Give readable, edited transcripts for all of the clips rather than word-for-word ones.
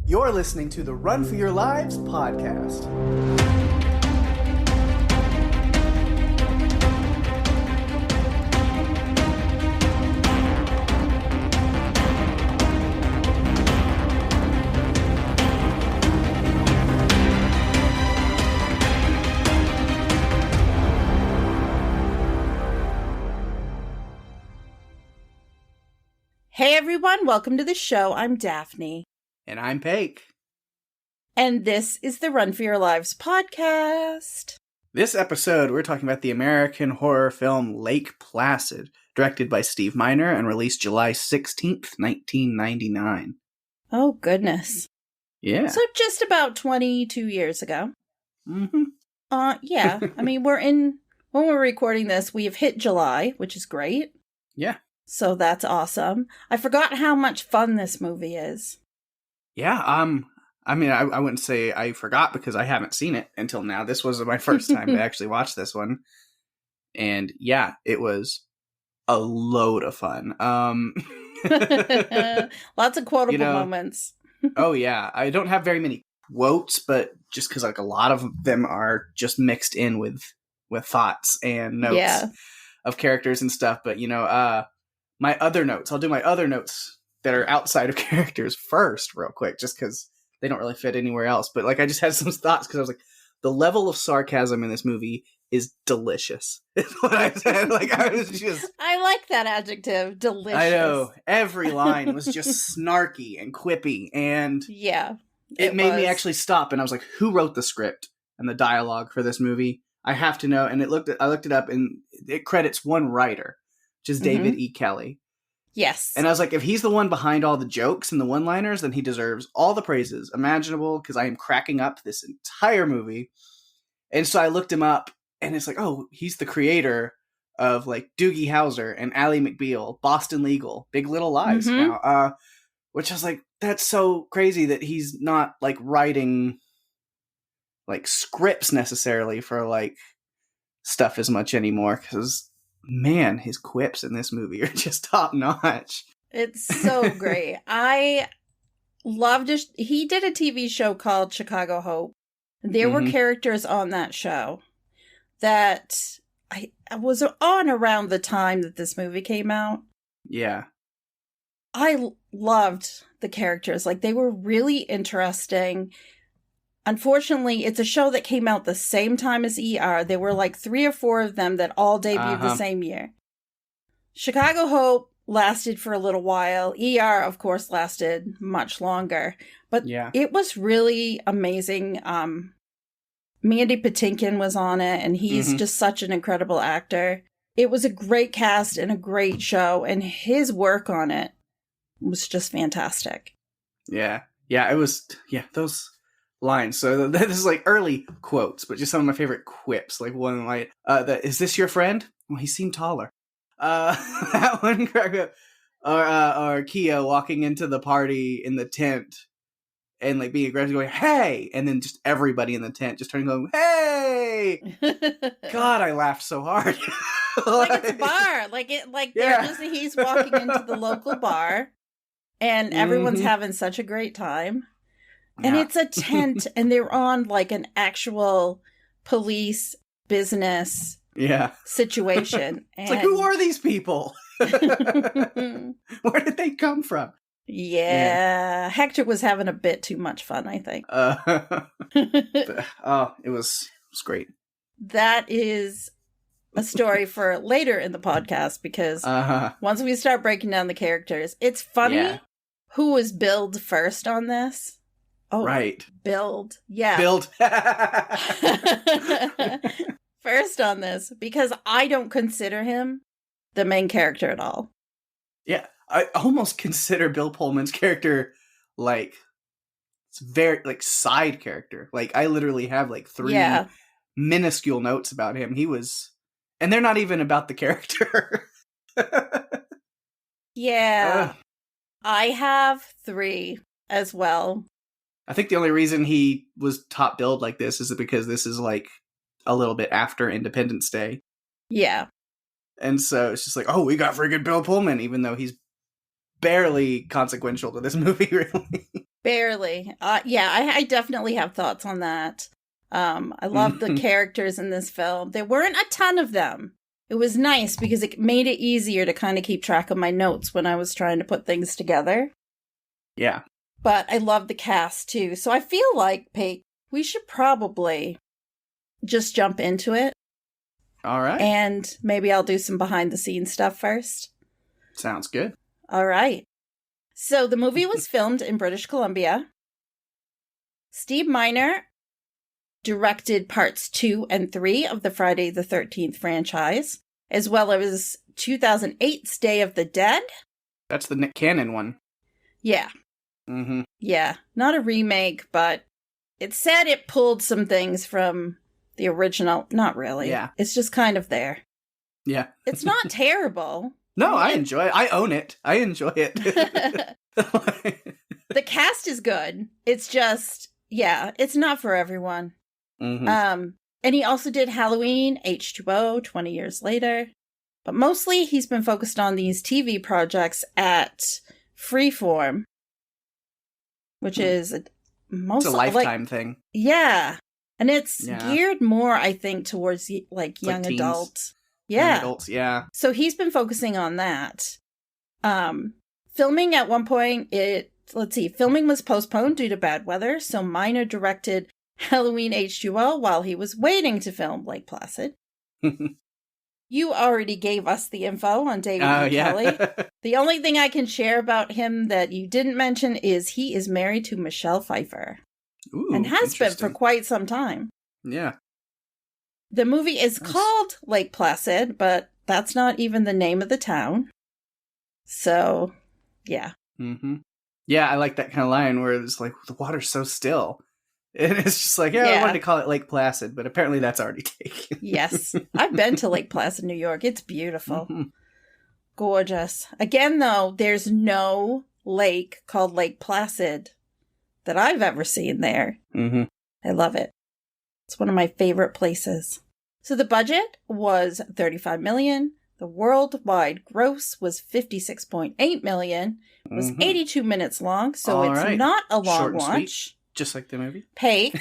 You're listening to the Run for Your Lives podcast. Hey everyone, welcome to the show. I'm Daphne. And I'm Pake. And this is the Run for Your Lives podcast. This episode, we're talking about the American horror film Lake Placid, directed by Steve Miner and released July 16th, 1999. Oh, goodness. Yeah. So just about 22 years ago. Mm-hmm. Yeah. I mean, when we're recording this, we have hit July, which is great. Yeah. So that's awesome. I forgot how much fun this movie is. Yeah, I mean, I wouldn't say I forgot because I haven't seen it until now. This was my first time to actually watch this one. And yeah, it was a load of fun. Lots of quotable moments. Oh yeah, I don't have very many quotes, but just because like a lot of them are just mixed in with thoughts and notes of characters and stuff. But my other notes, I'll do my other notes that are outside of characters first real quick, just because they don't really fit anywhere else. But like I just had some thoughts because I was like, the level of sarcasm in this movie is delicious. Is what I said. Like I like that adjective, delicious. I know. Every line was just snarky and quippy, and it made me actually stop, and I was like, who wrote the script and the dialogue for this movie? I have to know. And I looked it up, and it credits one writer, which is David E. Kelly. Yes. And I was like, if he's the one behind all the jokes and the one-liners, then he deserves all the praises imaginable, because I am cracking up this entire movie. And so I looked him up, and it's like, oh, he's the creator of like Doogie Howser and Ally McBeal, Boston Legal, Big Little Lies now. Which I was like, that's so crazy that he's not like writing like scripts necessarily for like stuff as much anymore, because man, his quips in this movie are just top notch. It's so great. I loved it. He did a TV show called Chicago Hope. There were characters on that show that I was on around the time that this movie came out. Yeah. I loved the characters. Like, they were really interesting. Unfortunately, it's a show that came out the same time as ER. There were like 3 or 4 of them that all debuted the same year. Chicago Hope lasted for a little while. ER, of course, lasted much longer. But it was really amazing. Mandy Patinkin was on it, and he's just such an incredible actor. It was a great cast and a great show, and his work on it was just fantastic. Yeah. Yeah, it was, those lines. So this is like early quotes, but just some of my favorite quips. Like one like, is this your friend? Well, he seemed taller. That one cracked up. Or Keogh walking into the party in the tent and like being aggressive, going, hey! And then just everybody in the tent just turning going, hey! God, I laughed so hard. Like it's a bar. He's walking into the local bar and everyone's having such a great time. And it's a tent, and they're on like an actual police business situation. It's like, who are these people? Where did they come from? Yeah. Hector was having a bit too much fun, I think. It was great. That is a story for later in the podcast, because once we start breaking down the characters, it's funny who was billed first on this. Oh, right. Build. Yeah. Build. First on this, because I don't consider him the main character at all. Yeah. I almost consider Bill Pullman's character like it's very like side character. Like I literally have like 3 minuscule notes about him. And they're not even about the character. I have 3 as well. I think the only reason he was top billed like this is because this is like a little bit after Independence Day. Yeah. And so it's just like, oh, we got freaking Bill Pullman, even though he's barely consequential to this movie, really. Barely. Yeah, I definitely have thoughts on that. I love the characters in this film. There weren't a ton of them. It was nice because it made it easier to kind of keep track of my notes when I was trying to put things together. Yeah. But I love the cast too. So I feel like, Pake, we should probably just jump into it. All right. And maybe I'll do some behind the scenes stuff first. Sounds good. All right. So the movie was filmed in British Columbia. Steve Miner directed parts 2 and 3 of the Friday the 13th franchise, as well as 2008's Day of the Dead. That's the Nick Cannon one. Yeah. Mm-hmm. Yeah. Not a remake, but it said it pulled some things from the original. Not really. Yeah. It's just kind of there. Yeah. It's not terrible. No, I enjoy it. I own it. I enjoy it. The cast is good. It's just, yeah, it's not for everyone. Mm-hmm. And he also did Halloween, H2O, 20 years later. But mostly he's been focused on these TV projects at Freeform, which is it's a Lifetime thing. Yeah. And it's geared more, I think, towards like young like adults. Yeah. Young adults, yeah. So he's been focusing on that. Filming at one point, filming was postponed due to bad weather, so Miner directed Halloween H2O while he was waiting to film Lake Placid. You already gave us the info on David E. Kelly. The only thing I can share about him that you didn't mention is he is married to Michelle Pfeiffer. Ooh, and has been for quite some time. Yeah. The movie is called Lake Placid, but that's not even the name of the town. So, yeah. Mm-hmm. Yeah, I like that kind of line where it's like, the water's so still. And it's just like, I wanted to call it Lake Placid, but apparently that's already taken. Yes. I've been to Lake Placid, New York. It's beautiful. Mm-hmm. Gorgeous. Again, though, there's no lake called Lake Placid that I've ever seen there. Mm-hmm. I love it. It's one of my favorite places. So the budget was $35 million. The worldwide gross was $56.8 million. It was 82 minutes long, so it's not a long watch. Just like the movie. Pake,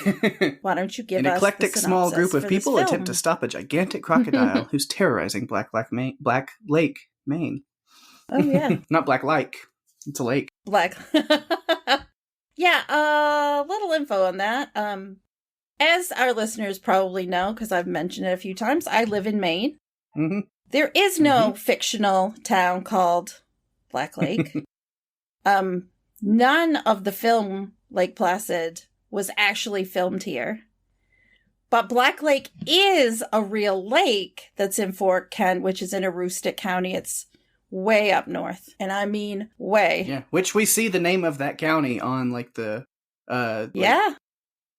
why don't you give us an eclectic small group of people attempt to stop a gigantic crocodile who's terrorizing Black Lake, Maine. Oh, yeah. Not Black Lake. It's a lake. Black. Yeah, little info on that. As our listeners probably know, because I've mentioned it a few times, I live in Maine. Mm-hmm. There is no fictional town called Black Lake. None of the film Lake Placid was actually filmed here. But Black Lake is a real lake that's in Fort Kent, which is in Aroostook County. It's way up north. And I mean way. Yeah, which we see the name of that county on like the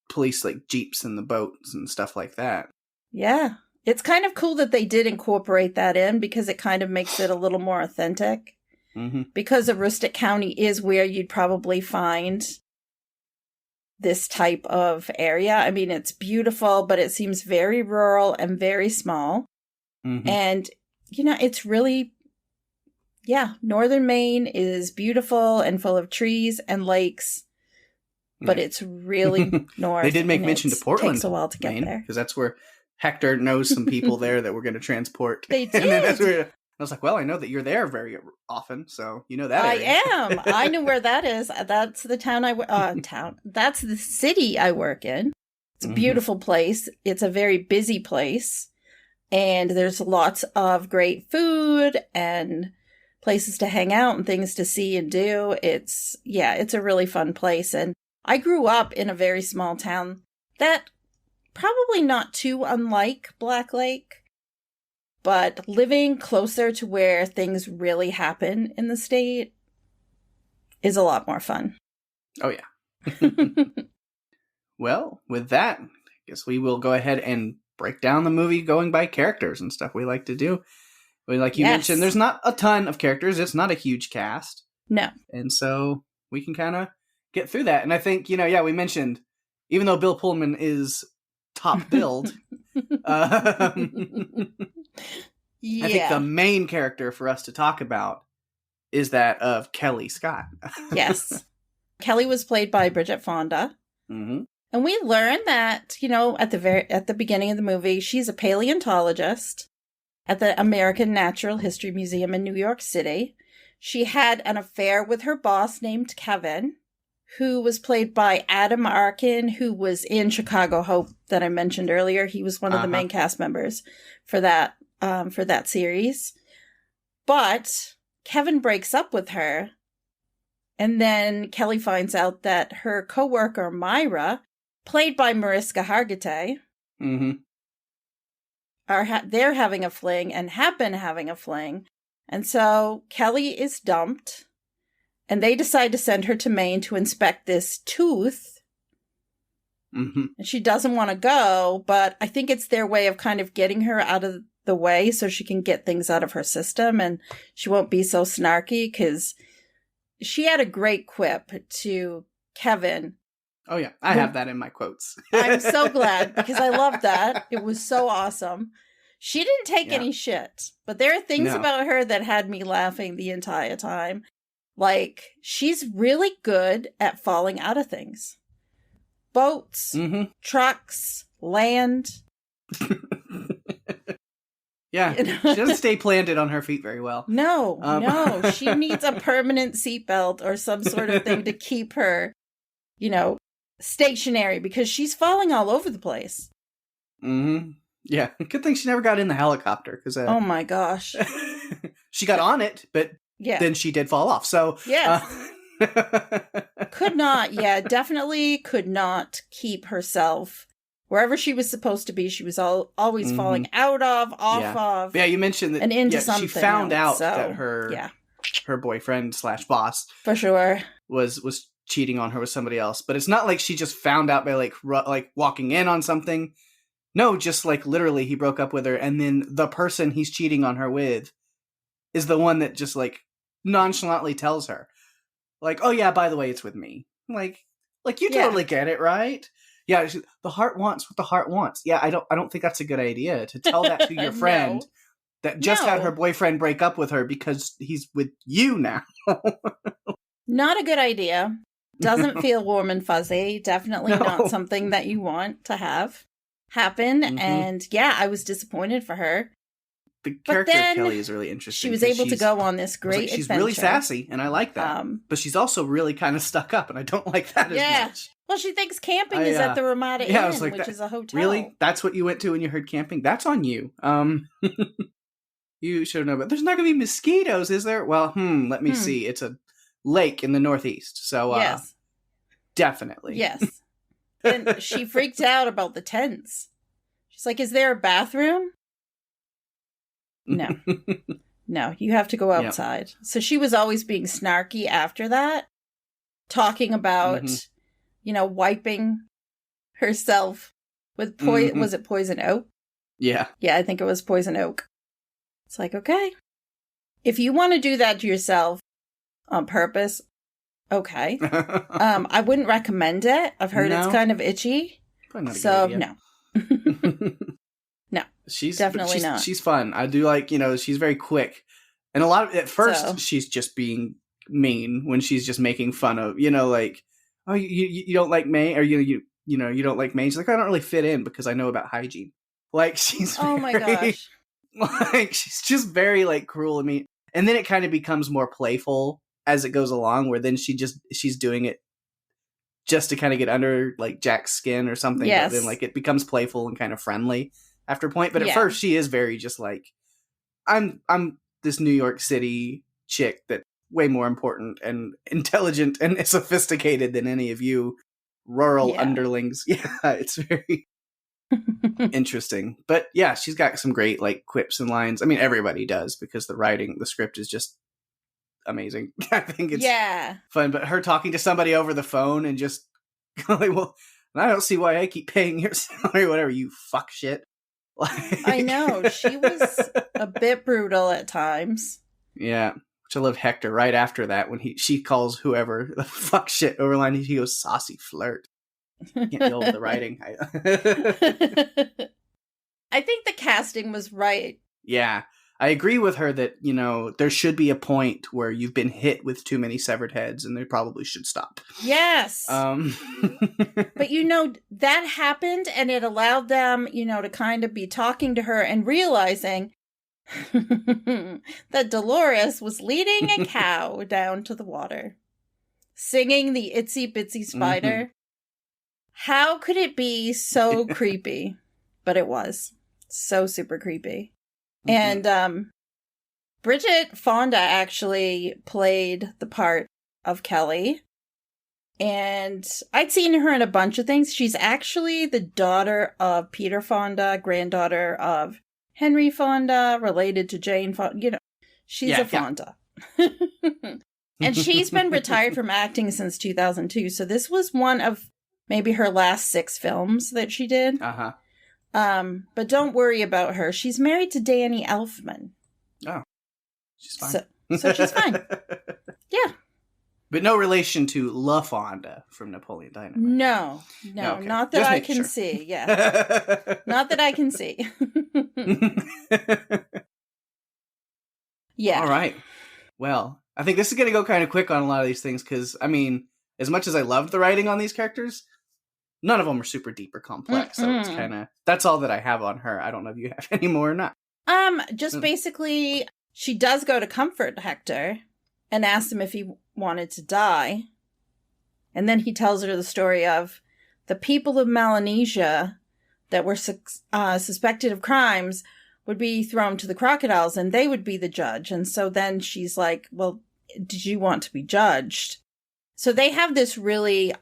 police like jeeps and the boats and stuff like that. Yeah. It's kind of cool that they did incorporate that in because it kind of makes it a little more authentic. Mm-hmm. Because Aroostook County is where you'd probably find this type of area. I mean, it's beautiful, but it seems very rural and very small. Mm-hmm. And, it's really, northern Maine is beautiful and full of trees and lakes, but it's really north. They did make mention to Portland. It takes a while to get Maine, there. because that's where Hector knows some people there that we're going to transport. They did. And then that's where I was like, well, I know that you're there very often, so you know that area. I am. I know where that is. That's the That's the city I work in. It's a beautiful place. It's a very busy place. And there's lots of great food and places to hang out and things to see and do. It's a really fun place. And I grew up in a very small town that probably not too unlike Black Lake. But living closer to where things really happen in the state is a lot more fun. Oh, yeah. Well, with that, I guess we will go ahead and break down the movie going by characters and stuff we like to do. Like you mentioned, there's not a ton of characters. It's not a huge cast. No. And so we can kind of get through that. And I think, we mentioned, even though Bill Pullman is top billed, I think the main character for us to talk about is that of Kelly Scott. Yes. Kelly was played by Bridget Fonda. Mm-hmm. And we learn that, at the beginning of the movie, she's a paleontologist at the American Natural History Museum in New York City. She had an affair with her boss named Kevin, who was played by Adam Arkin, who was in Chicago Hope that I mentioned earlier. He was one of the main cast members for that series. But Kevin breaks up with her, and then Kelly finds out that her coworker Myra, played by Mariska Hargitay, they're having a fling and have been having a fling. And so Kelly is dumped, and they decide to send her to Maine to inspect this tooth. And she doesn't want to go, but I think it's their way of kind of getting her out of the way so she can get things out of her system and she won't be so snarky, because she had a great quip to Kevin. Oh, yeah. I have that in my quotes. I'm so glad, because I loved that. It was so awesome. She didn't take any shit, but there are things about her that had me laughing the entire time. Like, she's really good at falling out of things. Boats, trucks, land. Yeah, she doesn't stay planted on her feet very well. No. She needs a permanent seatbelt or some sort of thing to keep her, stationary, because she's falling all over the place. Yeah, good thing she never got in the helicopter, because oh my gosh, she got on it, but then she did fall off. So definitely could not keep herself wherever she was supposed to be. She was always falling out of, off of. Yeah, you mentioned that, and into something. She found out that her boyfriend / boss, for sure, was cheating on her with somebody else. But it's not like she just found out by like walking in on something. No, just like literally he broke up with her, and then the person he's cheating on her with is the one that just like nonchalantly tells her, like, oh yeah, by the way, it's with me. Like you totally get it, right? Yeah, the heart wants what the heart wants. Yeah, I don't think that's a good idea to tell that to your friend that just had her boyfriend break up with her because he's with you now. Not a good idea. Doesn't feel warm and fuzzy. Definitely not something that you want to have happen. And I was disappointed for her. The character of Kelly is really interesting. She was able to go on this great adventure. She's really sassy, and I like that. But she's also really kind of stuck up, and I don't like that as much. Well, she thinks camping is at the Ramada Inn, which is a hotel. Really? That's what you went to when you heard camping? That's on you. You should know, but there's not going to be mosquitoes, is there? Well, let me see. It's a lake in the Northeast, so definitely. Yes. And she freaked out about the tents. She's like, is there a bathroom? No. No, you have to go outside. Yep. So she was always being snarky after that, talking about, wiping herself with was it poison oak? Yeah. Yeah, I think it was poison oak. It's like, okay. If you want to do that to yourself on purpose, okay. I wouldn't recommend it. I've heard it's kind of itchy. So, no. No, she's definitely not. She's fun. I do like, she's very quick. And at first, she's just being mean when she's just making fun of, like, oh, you don't like May, or you don't like May. She's like, I don't really fit in because I know about hygiene. Like, she's my gosh. Like, she's just very, like, cruel and mean. And then it kind of becomes more playful as it goes along, where then she's doing it just to kind of get under, like, Jack's skin or something. Yes. But then, like, it becomes playful and kind of friendly after a point. But at first, she is very just like, I'm this New York City chick that's way more important and intelligent and sophisticated than any of you rural underlings. Yeah, it's very interesting. But yeah, she's got some great, like, quips and lines. I mean, everybody does, because the script is just amazing. I think it's fun. But her talking to somebody over the phone and just going, well, I don't see why I keep paying your salary or whatever, you fuck shit. Like, I know. She was a bit brutal at times. Yeah. Which I love Hector right after that, when she calls whoever the fuck shit over line, he goes, saucy flirt. Can't deal with the writing. I think the casting was right. Yeah. I agree with her that, there should be a point where you've been hit with too many severed heads and they probably should stop. Yes. But, that happened and it allowed them, to kind of be talking to her and realizing that Dolores was leading a cow down to the water, singing the Itsy Bitsy Spider. Mm-hmm. How could it be so creepy? But it was so super creepy. Mm-hmm. And Bridget Fonda actually played the part of Kelly. And I'd seen her in a bunch of things. She's actually the daughter of Peter Fonda, granddaughter of Henry Fonda, related to Jane Fonda. She's a Fonda. Yeah. And she's been retired from acting since 2002. So this was one of maybe her last 6 films that she did. Uh-huh. But don't worry about her. She's married to Danny Elfman. Oh. She's fine. So she's fine. Yeah. But no relation to La Fonda from Napoleon Dynamite. No, okay. Not that I can see. Yeah. Not that I can see. Yeah. All right. Well, I think this is going to go kind of quick on a lot of these things because, as much as I loved the writing on these characters, none of them are super deep or complex. So it's kind of, that's all that I have on her. I don't know if you have any more or not. Just basically, she does go to comfort Hector and ask him if he wanted to die. And then he tells her the story of the people of Melanesia that were suspected of crimes would be thrown to the crocodiles and they would be the judge. And so then she's like, well, did you want to be judged? So they have this really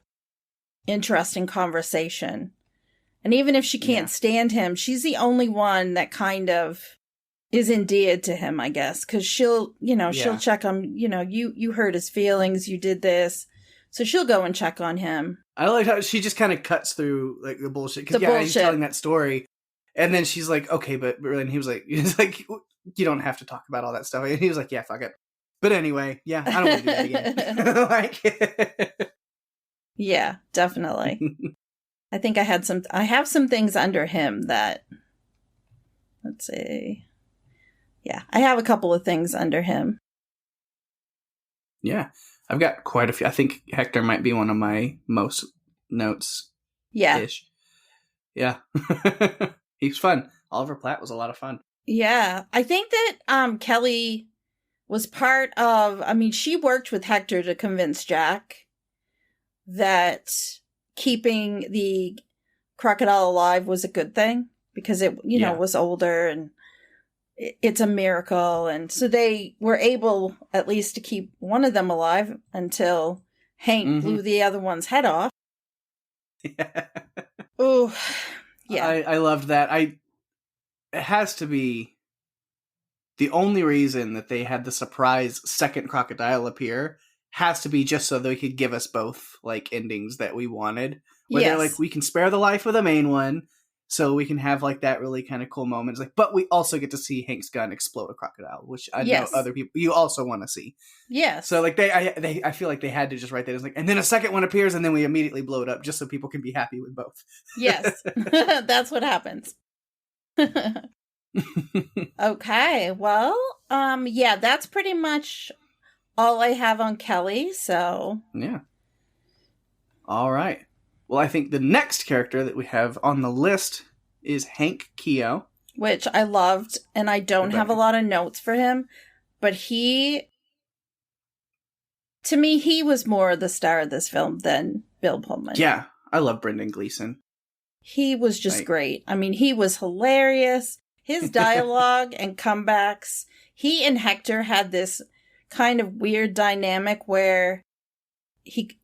interesting conversation. And even if she can't stand him, she's the only one that kind of is endeared to him, I guess. Because she'll check on, you hurt his feelings, you did this. So she'll go and check on him. I like how she just kind of cuts through like the bullshit. Because he's telling that story. And then she's like, okay, but and he was like, you don't have to talk about all that stuff. And he was like, yeah, fuck it. But anyway, yeah, I don't want to do that again. Yeah, definitely. I think I have some things under him that, let's see. Yeah, I have a couple of things under him. Yeah, I've got quite a few. I think Hector might be one of my most notes. Yeah. Yeah. He's fun. Oliver Platt was a lot of fun. Yeah. I think that Kelly was part of, she worked with Hector to convince Jack that keeping the crocodile alive was a good thing because it, was older and it's a miracle. And so they were able at least to keep one of them alive until Hank blew the other one's head off. Yeah. Oh, yeah. I loved that. It has to be the only reason that they had the surprise second crocodile appear has to be just so they could give us both like endings that we wanted. Where they're like, we can spare the life of the main one, so we can have like that really kind of cool moment. It's like, but we also get to see Hank's gun explode a crocodile, which I know other people you also want to see. Yes. So like I feel like they had to just write that as like, and then a second one appears, and then we immediately blow it up just so people can be happy with both. Yes, that's what happens. Okay, well, that's pretty much all I have on Kelly. So yeah. All right. Well, I think the next character that we have on the list is Hank Keogh. Which I loved, and I don't have a lot of notes for him, but to me, he was more the star of this film than Bill Pullman. Yeah, I love Brendan Gleeson. He was just great. He was hilarious. His dialogue and comebacks. He and Hector had this kind of weird dynamic where he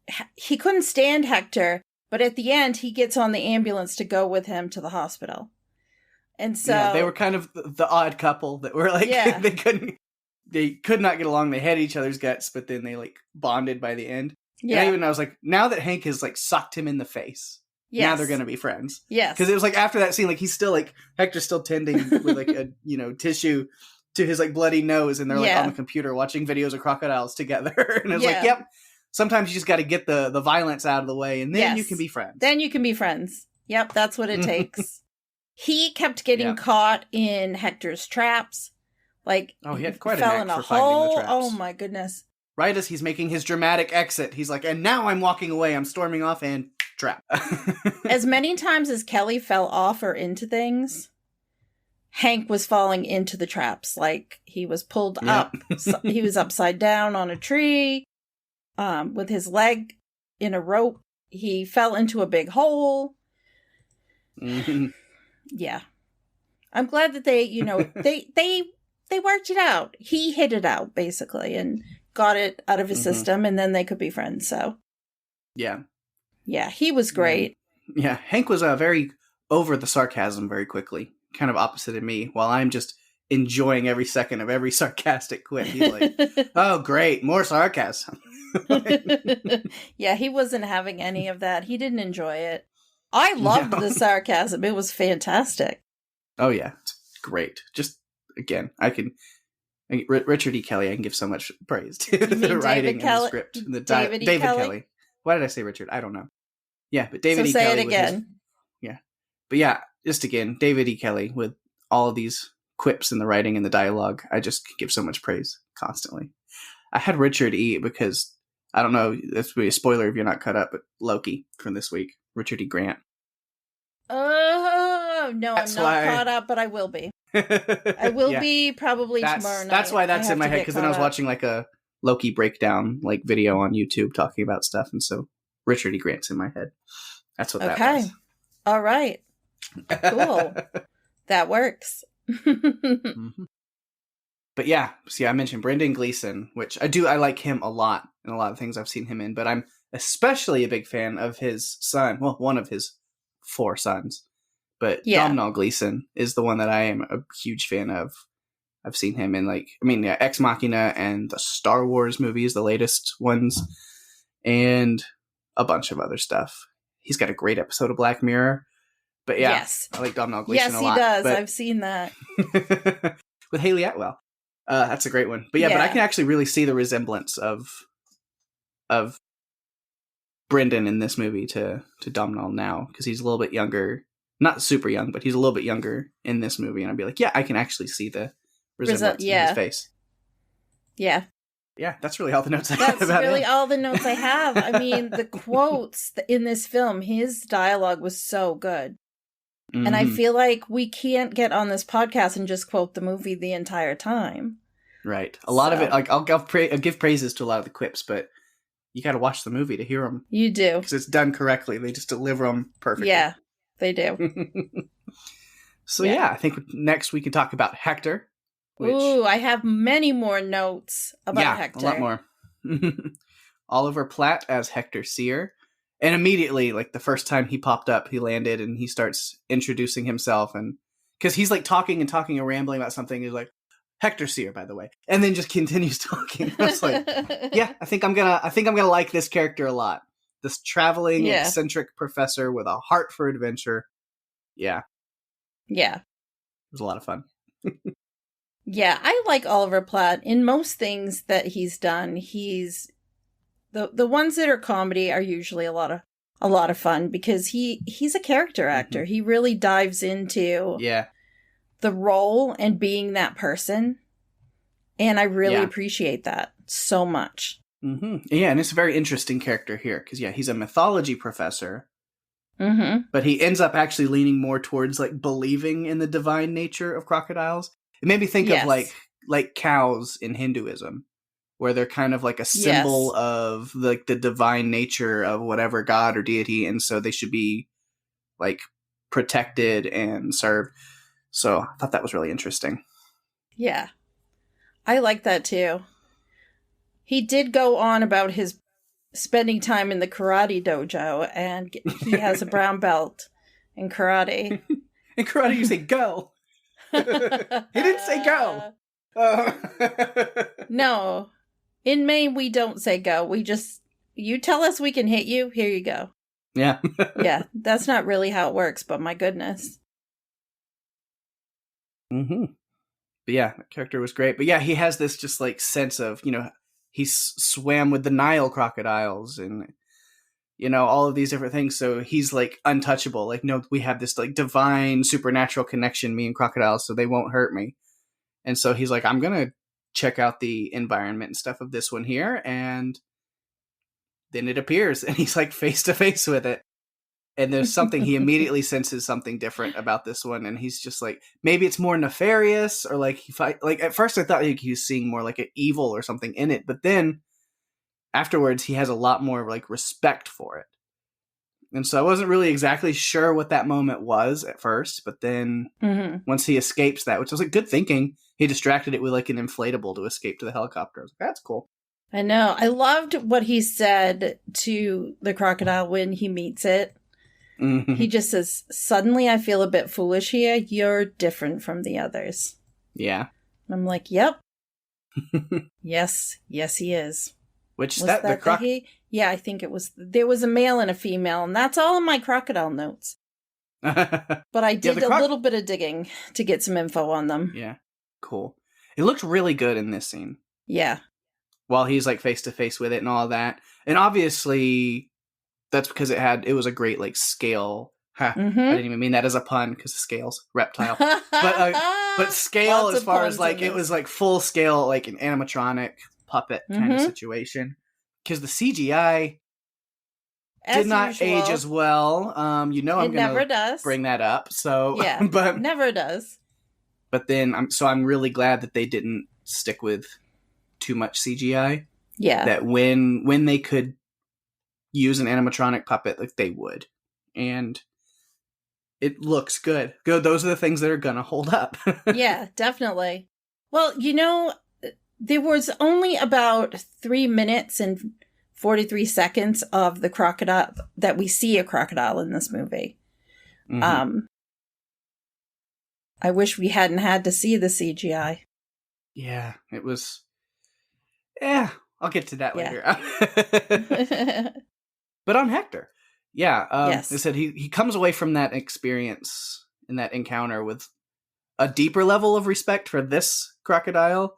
couldn't stand Hector, but at the end, he gets on the ambulance to go with him to the hospital. And so they were kind of the odd couple that were like, they could not get along. They had each other's guts, but then they like bonded by the end. Yeah. And I was like, now that Hank has like sucked him in the face, now they're going to be friends. Yes. Because it was like after that scene, like he's still like, Hector's still tending with like a, tissue to his like bloody nose. And they're like on the computer watching videos of crocodiles together. And it's like, yep. Sometimes you just got to get the violence out of the way, and then you can be friends. Then you can be friends. Yep, that's what it takes. He kept getting caught in Hector's traps. Like, Oh, he he had quite a fell knack in a for finding the hole. traps. Oh my goodness. Right as he's making his dramatic exit, he's like, and now I'm walking away. I'm storming off and trap. As many times as Kelly fell off or into things, Hank was falling into the traps. Like, he was pulled up. So he was upside down on a tree with his leg in a rope. He fell into a big hole. Mm-hmm. Yeah. I'm glad that they, they worked it out. He hit it out, basically, and got it out of his system, and then they could be friends, so. Yeah. Yeah, he was great. Yeah, Hank was very over the sarcasm very quickly. Kind of opposite of me, while I'm just enjoying every second of every sarcastic quip. He's like, oh, great, more sarcasm. Yeah, he wasn't having any of that. He didn't enjoy it. I loved the sarcasm. It was fantastic. Oh, yeah, it's great. Just, again, Richard E. Kelly, I can give so much praise to the writing and the script. And David Kelly. Why did I say Richard? I don't know. Yeah, but David E. Kelly. So say it again. Yeah. But yeah, just again, David E. Kelly with all of these quips in the writing and the dialogue. I just give so much praise constantly. I had Richard E. because, I don't know, that's really a spoiler if you're not caught up, but Loki from this week, Richard E. Grant. Oh, no, I'm not caught up, but I will be. I will be probably tomorrow night. That's why that's in my head, because then I was watching like a Loki breakdown like video on YouTube talking about stuff, and so Richard E. Grant's in my head. That's what that was. Okay. All right. Cool. That works. Mm-hmm. But yeah, see, I mentioned Brendan Gleeson, which I like him a lot in a lot of things I've seen him in, but I'm especially a big fan of his son. Well, one of his 4 sons. But Domhnall Gleeson is the one that I am a huge fan of. I've seen him in Ex Machina and the Star Wars movies, the latest ones, and a bunch of other stuff. He's got a great episode of Black Mirror. But yeah, yes. I like Domhnall Gleeson a lot. Yes, he does. I've seen that. With Haley Atwell. That's a great one. But but I can actually really see the resemblance of Brendan in this movie to Domhnall now, because he's a little bit younger. Not super young, but he's a little bit younger in this movie. And I'd be like, yeah, I can actually see the resemblance in his face. Yeah. Yeah, that's really all the notes I have about That's really all the notes I have. I mean, the quotes in this film, his dialogue was so good. Mm-hmm. And I feel like we can't get on this podcast and just quote the movie the entire time. Right. A lot of it, like I'll give praises to a lot of the quips, but you got to watch the movie to hear them. You do. Because it's done correctly. They just deliver them perfectly. Yeah, they do. So I think next we can talk about Hector. Ooh, I have many more notes about Hector. A lot more. Oliver Platt as Hector Seer. And immediately, like the first time he popped up, he landed and he starts introducing himself, and because he's like talking and rambling about something. He's like, Hector Seer, by the way, and then just continues talking. I was like, yeah, I think I'm gonna like this character a lot. This traveling eccentric professor with a heart for adventure. Yeah. Yeah. It was a lot of fun. Yeah, I like Oliver Platt. In most things that he's done, he's the ones that are comedy are usually a lot of fun, because he's a character actor. Mm-hmm. He really dives into the role and being that person. And I really appreciate that so much. Mm-hmm. Yeah, and it's a very interesting character here, because he's a mythology professor. Mm-hmm. But he ends up actually leaning more towards like believing in the divine nature of crocodiles. It made me think of like cows in Hinduism, where they're kind of like a symbol of like the divine nature of whatever god or deity, and so they should be like protected and served. So I thought that was really interesting. Yeah, I like that too. He did go on about his spending time in the karate dojo, and he has a brown belt in karate. In karate, you say go. He didn't say go. No. In Maine, we don't say go. We just, you tell us we can hit you, here you go. Yeah. Yeah, that's not really how it works, but my goodness. Mm-hmm. But yeah, that character was great. But yeah, he has this just like sense of, he swam with the Nile crocodiles and, all of these different things. So he's like untouchable. Like, no, we have this like divine supernatural connection, me and crocodiles, so they won't hurt me. And so he's like, I'm going to check out the environment and stuff of this one here. And then it appears and he's like face to face with it. And there's something, he immediately senses something different about this one. And he's just like, maybe it's more nefarious, or like like at first I thought he was seeing more like an evil or something in it. But then afterwards, he has a lot more like respect for it. And so I wasn't really exactly sure what that moment was at first. But then once he escapes that, which was like good thinking, he distracted it with like an inflatable to escape to the helicopter. I was like, that's cool. I know. I loved what he said to the crocodile when he meets it. Mm-hmm. He just says, suddenly I feel a bit foolish here. You're different from the others. Yeah. And I'm like, yep. Yes, he is. Which was that the he? Yeah, I think it was. There was a male and a female, and that's all in my crocodile notes. But I did a little bit of digging to get some info on them. Yeah. Cool. It looked really good in this scene. Yeah. While he's like face to face with it and all that. And obviously that's because it was a great like scale. I didn't even mean that as a pun because scales, reptile. But scale as far as like it was like full scale, like an animatronic puppet kind of situation. Because the CGI did not age as well. I'm going to bring that up. So yeah, but never does. But then I'm really glad that they didn't stick with too much CGI. Yeah. That when they could use an animatronic puppet, like they would. And it looks good. Those are the things that are going to hold up. Yeah, definitely. Well, there was only about 3 minutes and 43 seconds of the crocodile that we see a crocodile in this movie. I wish we hadn't had to see the CGI. Yeah, it was. Yeah, I'll get to that later. But on Hector, yes. They said he comes away from that experience and that encounter with a deeper level of respect for this crocodile,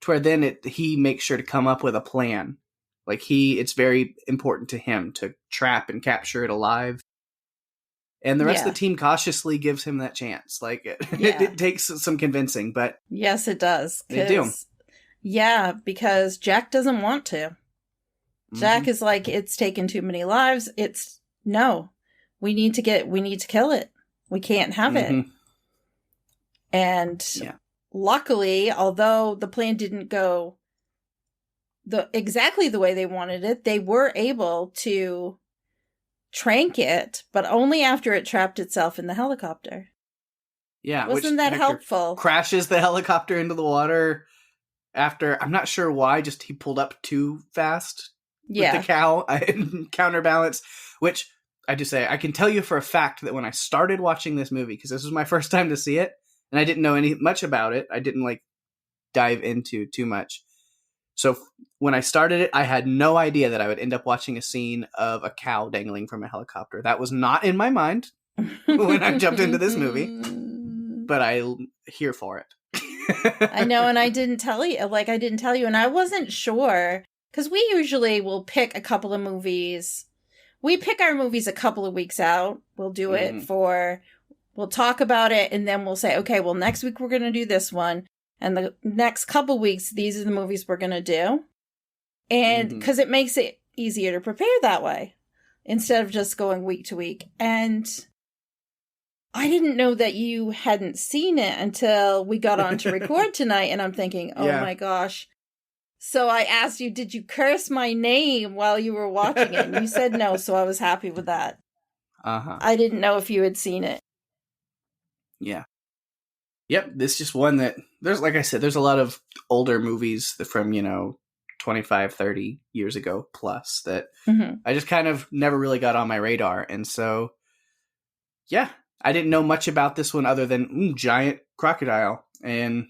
to where then he makes sure to come up with a plan. Like it's very important to him to trap and capture it alive. And the rest of the team cautiously gives him that chance. Like it takes some convincing, but yes, it does. They do. Yeah, because Jack doesn't want to. Jack is like, it's taken too many lives. We need to kill it. We can't have it. And luckily, although the plan didn't go exactly the way they wanted it, they were able to trank it, but only after it trapped itself in the helicopter. Yeah. Wasn't that helpful? Crashes the helicopter into the water after, I'm not sure why, just he pulled up too fast. With the cow counterbalance, which I just say, I can tell you for a fact that when I started watching this movie, because this was my first time to see it, and I didn't know much about it, I didn't like dive into too much. So when I started it, I had no idea that I would end up watching a scene of a cow dangling from a helicopter. That was not in my mind when I jumped into this movie, but I'm here for it. I know, and I didn't tell you, and I wasn't sure. Because we usually will pick a couple of movies. We pick our movies a couple of weeks out. We'll do it we'll talk about it, and then we'll say, okay, well, next week we're going to do this one. And the next couple weeks, these are the movies we're going to do. And because it makes it easier to prepare that way, instead of just going week to week. And I didn't know that you hadn't seen it until we got on to record tonight. And I'm thinking, oh my gosh. So I asked you, did you curse my name while you were watching it? And you said no, so I was happy with that. I didn't know if you had seen it. Yeah. Yep, this is just one that, like I said, there's a lot of older movies from, 25, 30 years ago plus that I just kind of never really got on my radar. And so, yeah, I didn't know much about this one other than giant crocodile. And I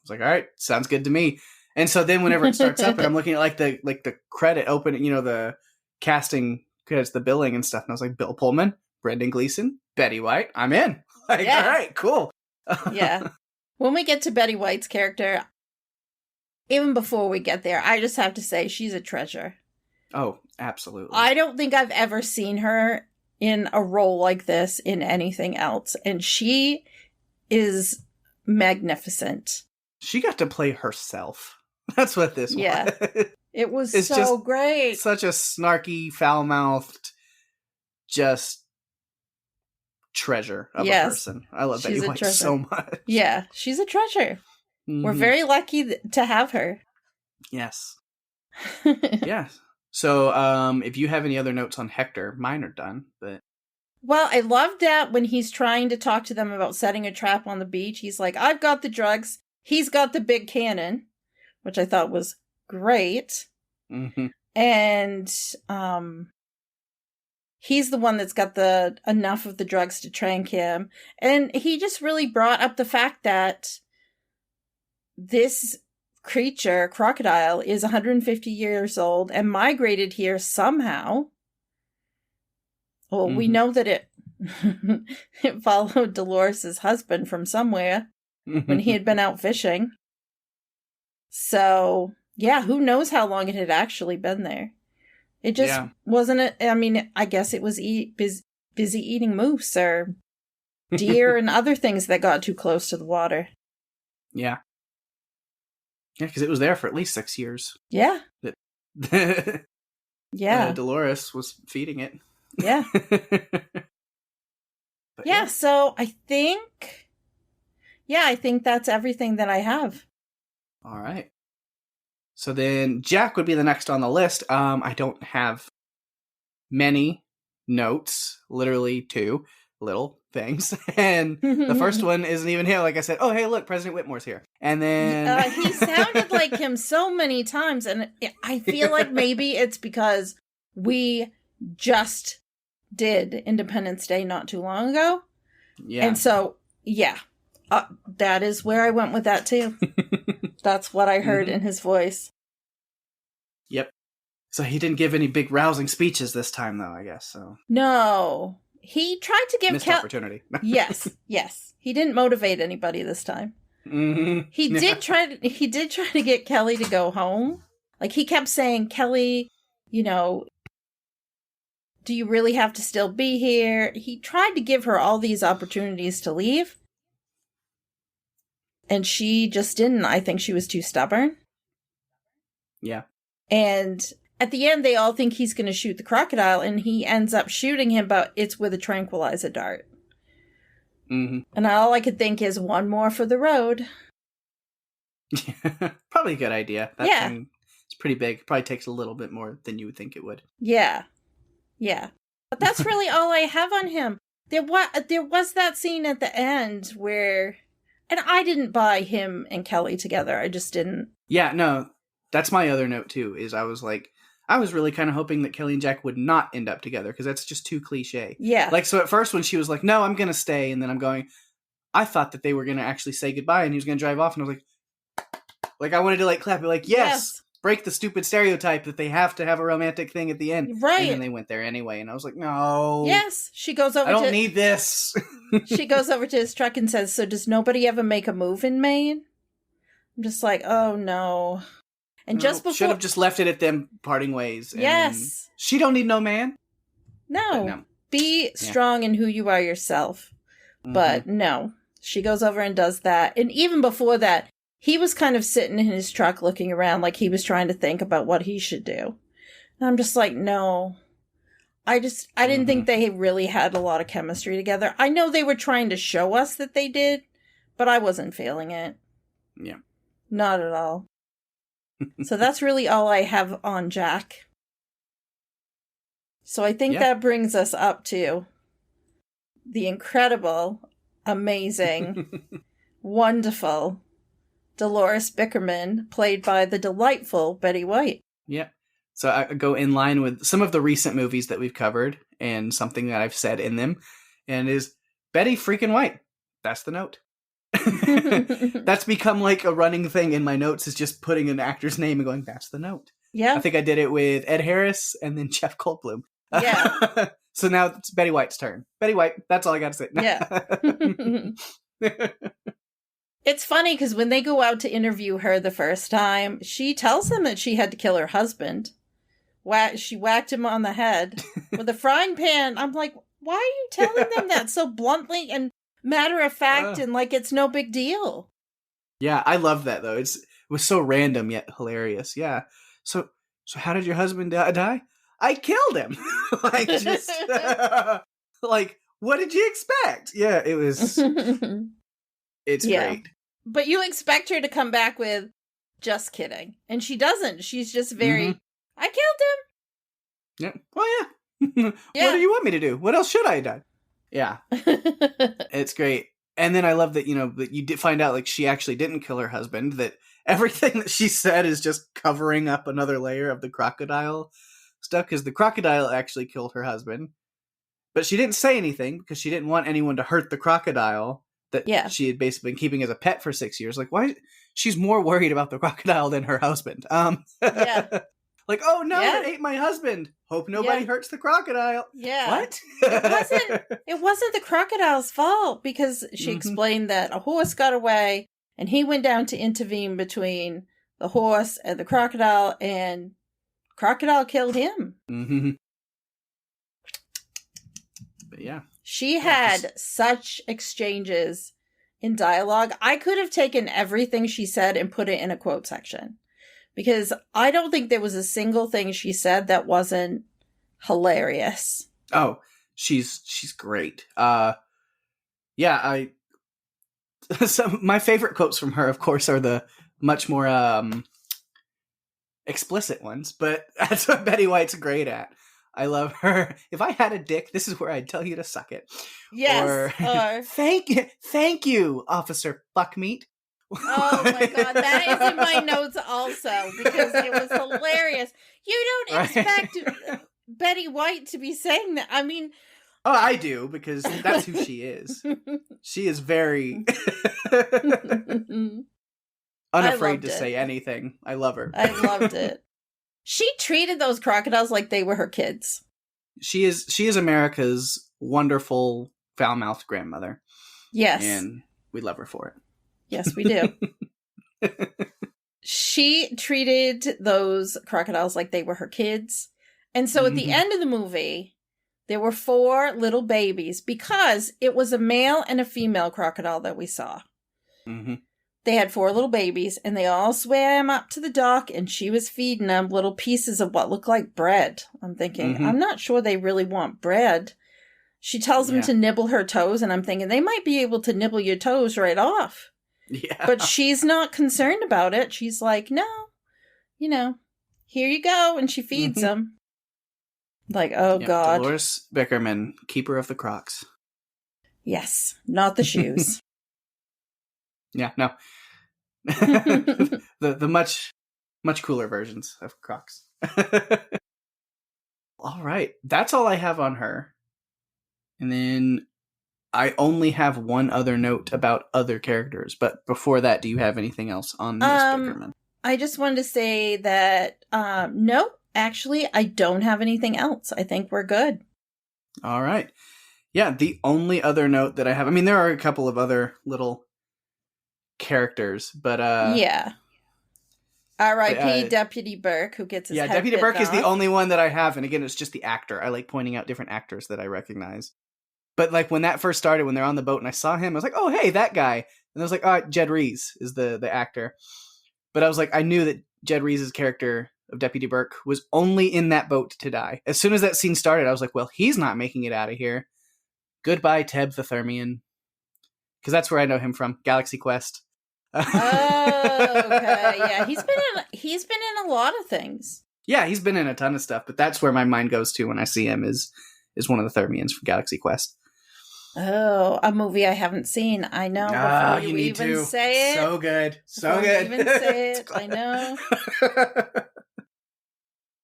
was like, all right, sounds good to me. And so then whenever it starts up and I'm looking at the credit opening, the casting credits, the billing and stuff. And I was like, Bill Pullman, Brendan Gleeson, Betty White, I'm in. All right, cool. Yeah. When we get to Betty White's character, even before we get there, I just have to say she's a treasure. Oh, absolutely. I don't think I've ever seen her in a role like this in anything else. And she is magnificent. She got to play herself. That's what this Yeah. was. It was It's so just great. Such a snarky, foul-mouthed, just treasure of a person. I love Betty she's a White treasure. so much. Yeah, she's a treasure. Mhm. We're very lucky to have her. Yes. Yeah. So, if you have any other notes on Hector, mine are done, but... Well, I love that when he's trying to talk to them about setting a trap on the beach, he's like, I've got the drugs, he's got the big cannon, which I thought was great. Mm-hmm. And he's the one that's got enough of the drugs to trank him. And he just really brought up the fact that this creature, Crocodile, is 150 years old and migrated here somehow. Well, we know that it followed Dolores' husband from somewhere when he had been out fishing. So, yeah, who knows how long it had actually been there. It just wasn't, I guess it was busy eating moose or deer and other things that got too close to the water. Yeah. Yeah, because it was there for at least 6 years. Yeah. Yeah. Dolores was feeding it. Yeah. Yeah, so I think that's everything that I have. All right. So then Jack would be the next on the list. I don't have many notes, literally 2 little things. And the first one isn't even here. Like I said, oh, hey, look, President Whitmore's here. And then... he sounded like him so many times. And I feel like maybe it's because we just did Independence Day not too long ago. Yeah. And so, that is where I went with that too. That's what I heard in his voice. Yep. So he didn't give any big rousing speeches this time, though, I guess. So no. He tried to give missed opportunity. Yes. He didn't motivate anybody this time. Mm-hmm. He did try to get Kelly to go home. Like, he kept saying, Kelly, do you really have to still be here? He tried to give her all these opportunities to leave. And she just didn't. I think she was too stubborn. Yeah. And at the end, they all think he's going to shoot the crocodile, and he ends up shooting him, but it's with a tranquilizer dart. Mm-hmm. And all I could think is one more for the road. Probably a good idea. That thing, it's pretty big. Probably takes a little bit more than you would think it would. Yeah. But that's really all I have on him. There was that scene at the end where... And I didn't buy him and Kelly together. I just didn't. Yeah, no. That's my other note, too, is I was really kind of hoping that Kelly and Jack would not end up together, because that's just too cliche. Yeah. Like, so at first when she was like, no, I'm going to stay, and then I'm going, I thought that they were going to actually say goodbye, and he was going to drive off, and I was like, I wanted to, clap it, yes. Break the stupid stereotype that they have to have a romantic thing at the end. Right. And then they went there anyway, and I was like, no. Yes. She goes over I don't need this. She goes over to his truck and says, so does nobody ever make a move in Maine? I'm just like, oh no. And just before... Should have just left it at them parting ways. Yes. She don't need no man. No. Be strong in who you are yourself. Mm-hmm. But no. She goes over and does that. And even before that, he was kind of sitting in his truck looking around like he was trying to think about what he should do. And I'm just like, no. I didn't think they really had a lot of chemistry together. I know they were trying to show us that they did, but I wasn't feeling it. Yeah. Not at all. So that's really all I have on Jack. So I think that brings us up to the incredible, amazing, wonderful Dolores Bickerman, played by the delightful Betty White. Yeah. So I go in line with some of the recent movies that we've covered and something that I've said in them, and is Betty freaking White. That's the note. That's become like a running thing in my notes, is just putting an actor's name and going, that's the note. Yeah. I think I did it with Ed Harris and then Jeff Goldblum. Yeah. So now it's Betty White's turn. Betty White. That's all I got to say. Yeah. It's funny because when they go out to interview her the first time, she tells them that she had to kill her husband. She whacked him on the head with a frying pan. I'm like, why are you telling them that so bluntly and matter of fact and like it's no big deal? Yeah, I love that though. It was so random yet hilarious. Yeah. So how did your husband die? I killed him. Like just like what did you expect? Yeah, it's Yeah. great. But you expect her to come back with just kidding. And she doesn't. She's just very I killed Yeah. Well, yeah. him. What do you want me to do? What else should I have done? Yeah. It's great. And then I love that, that you did find out like she actually didn't kill her husband, that everything that she said is just covering up another layer of the crocodile stuff, because the crocodile actually killed her husband. But she didn't say anything because she didn't want anyone to hurt the crocodile that she had basically been keeping as a pet for 6 years. Like, why? She's more worried about the crocodile than her husband. Yeah. Like, oh no, it ate my husband. Hope nobody hurts the crocodile. Yeah. What? It wasn't the crocodile's fault, because she explained that a horse got away and he went down to intervene between the horse and the crocodile, and crocodile killed him. Mm-hmm. But yeah. She had such exchanges in dialogue. I could have taken everything she said and put it in a quote section, because I don't think there was a single thing she said that wasn't hilarious. Oh, she's great. Yeah, my favorite quotes from her, of course, are the much more explicit ones, but that's what Betty White's great at. I love her. If I had a dick, this is where I'd tell you to suck it. Yes. Or thank you, Officer Buckmeat. Oh my god, that is in my notes also, because it was hilarious. You don't expect Betty White to be saying that. I mean, oh, I do, because that's who she is. She is very unafraid to say anything. I love her. I loved it. She treated those crocodiles like they were her kids. She is America's wonderful foul-mouthed grandmother. Yes. And we love her for it. Yes, we do. She treated those crocodiles like they were her kids. And so at the end of the movie, there were 4 little babies, because it was a male and a female crocodile that we saw. Mm-hmm. They had 4 little babies, and they all swam up to the dock, and she was feeding them little pieces of what looked like bread. I'm thinking, I'm not sure they really want bread. She tells them to nibble her toes, and I'm thinking they might be able to nibble your toes right off. Yeah. But she's not concerned about it. She's like, no, here you go. And she feeds them. Like, oh God. Dolores Bickerman, keeper of the Crocs. Yes, not the shoes. Yeah, no. the much cooler versions of Crocs. All right, that's all I have on her. And then I only have one other note about other characters, but before that, do you have anything else on Miss Bickerman? I just wanted to say that no, actually, I don't have anything else. I think we're good. All right. Yeah, the only other note that I have, I mean, there are a couple of other little characters, but yeah. R.I.P. Deputy Burke, who gets his head Deputy Burke off. is the only one that I have, and again, it's just the actor. I like pointing out different actors that I recognize. But like when that first started, when they're on the boat and I saw him, I was like, oh, hey, that guy. And I was like, oh, Jed Rees is the actor. But I was like, I knew that Jed Rees' character of Deputy Burke was only in that boat to die. As soon as that scene started, I was like, well, he's not making it out of here. Goodbye, Teb the Thermian. Because that's where I know him from, Galaxy Quest. Oh, okay. Yeah, he's been in a lot of things. Yeah, he's been in a ton of stuff, but that's where my mind goes to when I see him is one of the Thermians from Galaxy Quest. Oh, a movie I haven't seen. I know. Before you need even to. say it. So good. So Before good. You even say it. I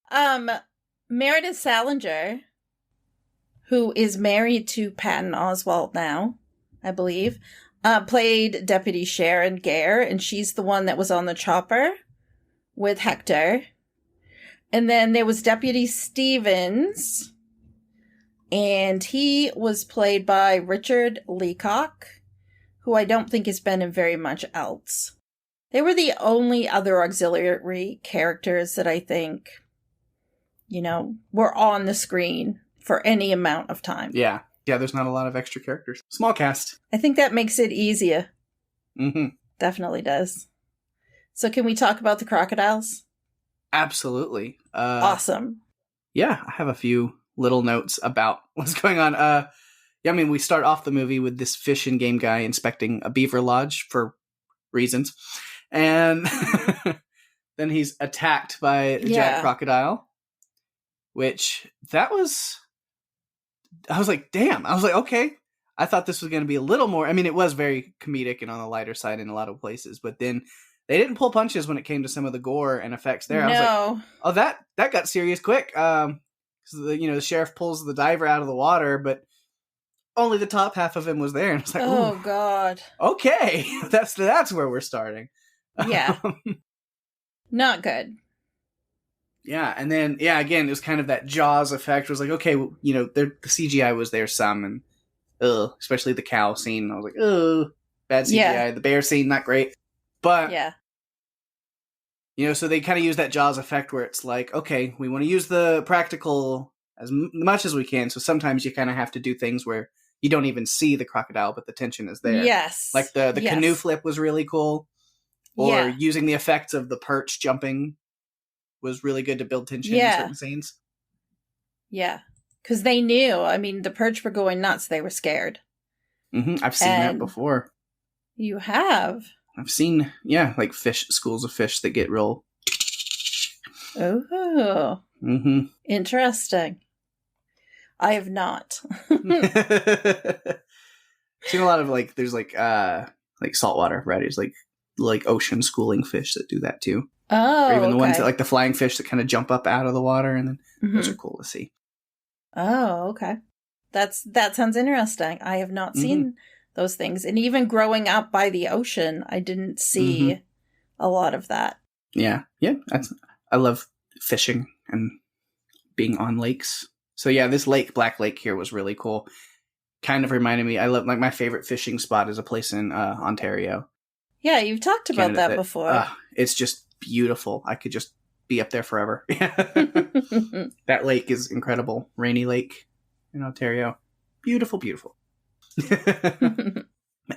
know. Meredith Salinger, who is married to Patton Oswalt now, I believe, played Deputy Sharon Gare, and she's the one that was on the chopper with Hector. And then there was Deputy Stevens, and he was played by Richard Leacock, who I don't think has been in very much else. They were the only other auxiliary characters that I think, were on the screen for any amount of time. Yeah, there's not a lot of extra characters. Small cast. I think that makes it easier. Mm-hmm. Definitely does. So can we talk about the crocodiles? Absolutely. Awesome. Yeah, I have a few little notes about what's going on. Yeah, I mean, we start off the movie with this fish and game guy inspecting a beaver lodge for reasons. And then he's attacked by a giant crocodile, which I was like, damn. I was like, okay. I thought this was going to be a little more. I mean, it was very comedic and on the lighter side in a lot of places, but then they didn't pull punches when it came to some of the gore and effects there. I was like, oh, that got serious quick. Because the sheriff pulls the diver out of the water, but only the top half of him was there, and it's like, oh god, okay, that's where we're starting. Yeah, not good. Yeah, and then again, it was kind of that Jaws effect. It was like, okay, the CGI was there some, and especially the cow scene. I was like, bad CGI. Yeah. The bear scene, not great, but so they kind of use that Jaws effect where it's like, okay, we want to use the practical as much as we can. So sometimes you kind of have to do things where you don't even see the crocodile, but the tension is there. Yes. Like the canoe flip was really cool. Or using the effects of the perch jumping was really good to build tension in certain scenes. Yeah. Because they knew. I mean, the perch were going nuts. They were scared. Mm-hmm. I've seen that before. You have? I've seen, like schools of fish that get real. Oh. Mm-hmm. Interesting. I have not. I've seen a lot of there's saltwater varieties, like ocean schooling fish that do that too. Oh, or even the ones that the flying fish that kind of jump up out of the water, and then those are cool to see. Oh, okay. That sounds interesting. I have not seen those things, and even growing up by the ocean, I didn't see a lot of that. Yeah. I love fishing and being on lakes. So this Black Lake here was really cool. Kind of reminded me, I love, my favorite fishing spot is a place in Ontario. Yeah, you've talked about that before. It's just beautiful. I could just be up there forever. That lake is incredible. Rainy Lake in Ontario. Beautiful, beautiful.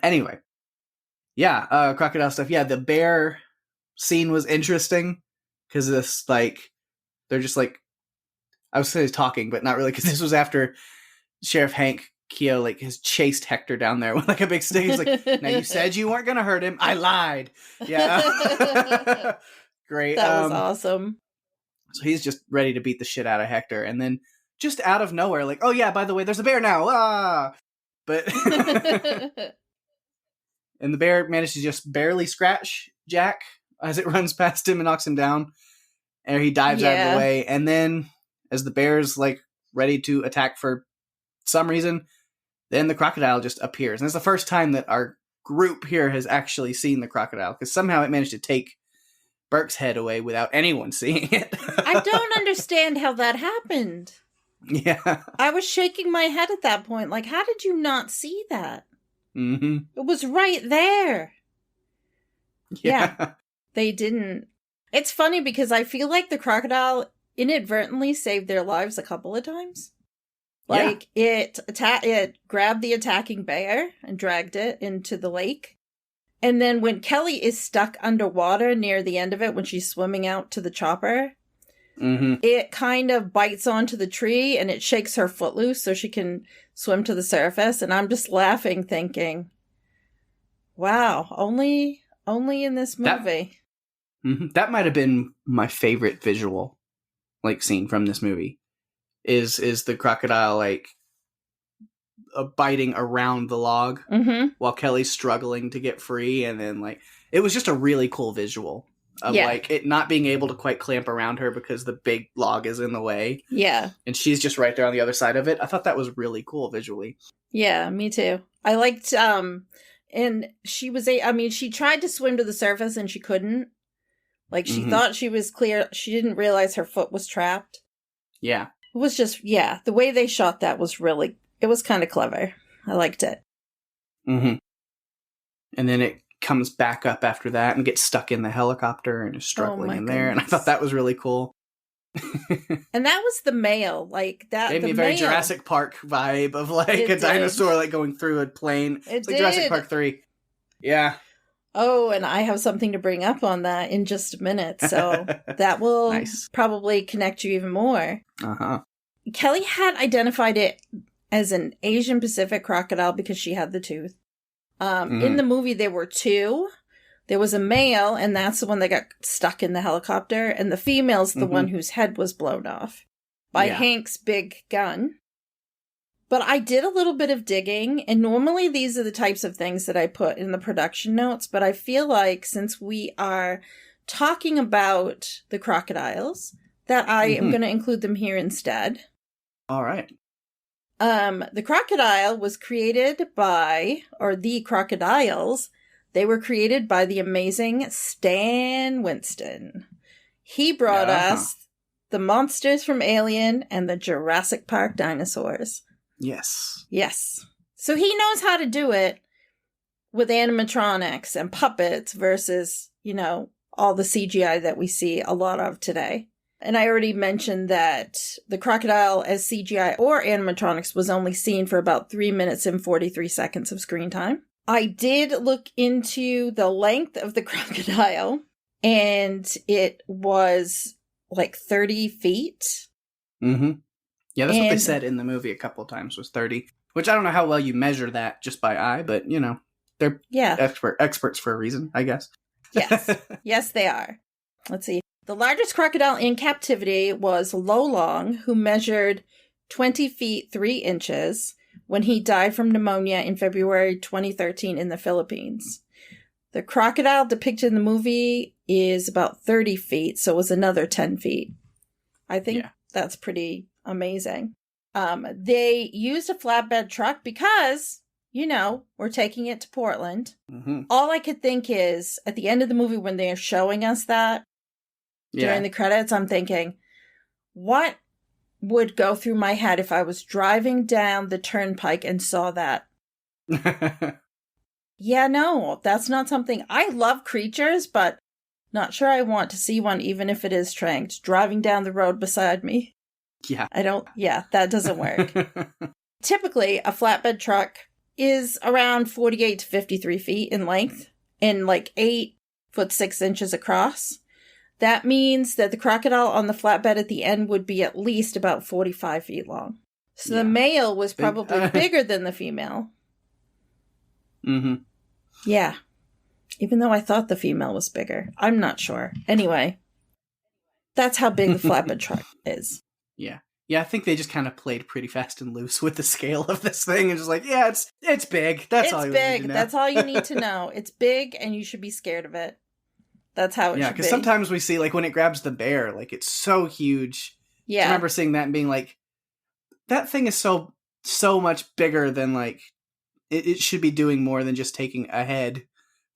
Anyway. Yeah, crocodile stuff. Yeah, the bear scene was interesting because this, they're just I was saying talking, but not really, because this was after Sheriff Hank Keogh has chased Hector down there with a big stick. He's like, now you said you weren't gonna hurt him. I lied. Yeah. Great. That was awesome. So he's just ready to beat the shit out of Hector, and then just out of nowhere, oh yeah, by the way, there's a bear now. Ah! But and the bear managed to just barely scratch Jack as it runs past him and knocks him down. And he dives out of the way, and then as the bear's ready to attack for some reason, then the crocodile just appears. And it's the first time that our group here has actually seen the crocodile, because somehow it managed to take Burke's head away without anyone seeing it. I don't understand how that happened. Yeah. I was shaking my head at that point. How did you not see that? Mm-hmm. It was right there. Yeah. They didn't. It's funny because I feel like the crocodile inadvertently saved their lives a couple of times. It grabbed the attacking bear and dragged it into the lake. And then when Kelly is stuck underwater near the end of it, when she's swimming out to the chopper, it kind of bites onto the tree and it shakes her foot loose so she can swim to the surface. And I'm just laughing, thinking, wow, only in this movie. That might have been my favorite visual scene from this movie. Is the crocodile biting around the log while Kelly's struggling to get free, and then it was just a really cool visual of it not being able to quite clamp around her because the big log is in the way. Yeah. And she's just right there on the other side of it. I thought that was really cool visually. Yeah, me too. I liked and she tried to swim to the surface and she couldn't. She thought she was clear. She didn't realize her foot was trapped. Yeah. It was just, the way they shot that was it was kind of clever. I liked it. Mm-hmm. And then it comes back up after that and gets stuck in the helicopter and is struggling in there. And I thought that was really cool. And that was the male, that gave me a very Jurassic Park vibe of a dinosaur going through a plane. It's like Jurassic Park 3. Yeah. Oh, and I have something to bring up on that in just a minute. So that will Nice. probably connect you even more. Uh-huh. Kelly had identified it as an Asian Pacific crocodile because she had the tooth. In the movie, there were two. There was a male, and that's the one that got stuck in the helicopter, and the female's the one whose head was blown off by Hank's big gun. But I did a little bit of digging, and normally these are the types of things that I put in the production notes, but I feel like since we are talking about the crocodiles, that I am going to include them here instead. All right. The crocodile was created by, or the crocodiles, they were created by the amazing Stan Winston. He brought us the monsters from Alien and the Jurassic Park dinosaurs. Yes. Yes. So he knows how to do it with animatronics and puppets versus, all the CGI that we see a lot of today. And I already mentioned that the crocodile as CGI or animatronics was only seen for about 3 minutes and 43 seconds of screen time. I did look into the length of the crocodile, and it was like 30 feet. Mm-hmm. Yeah, that's what they said in the movie a couple of times, was 30. Which I don't know how well you measure that just by eye, but, they're experts for a reason, I guess. Yes. Yes, they are. Let's see. The largest crocodile in captivity was Lo Long, who measured 20 feet 3 inches when he died from pneumonia in February 2013 in the Philippines. The crocodile depicted in the movie is about 30 feet, so it was another 10 feet. I think that's pretty amazing. They used a flatbed truck because, we're taking it to Portland. Mm-hmm. All I could think is, at the end of the movie when they're showing us that, during the credits, I'm thinking, what would go through my head if I was driving down the turnpike and saw that? No, that's not something. I love creatures, but not sure I want to see one, even if it is tranked, driving down the road beside me. Yeah. That doesn't work. Typically, a flatbed truck is around 48 to 53 feet in length and like 8'6" across. That means that the crocodile on the flatbed at the end would be at least about 45 feet long. So the male was probably bigger than the female. Mm-hmm. Yeah. Even though I thought the female was bigger. I'm not sure. Anyway, that's how big the flatbed truck is. Yeah. Yeah, I think they just kind of played pretty fast and loose with the scale of this thing and just like, it's big. That's all you need to know. That's all you need to know. It's big and you should be scared of it. That's how it should be. Yeah, because sometimes we see, like, when it grabs the bear, like, it's so huge. Yeah. I remember seeing that and being like, that thing is so much bigger than, like, it should be doing more than just taking a head.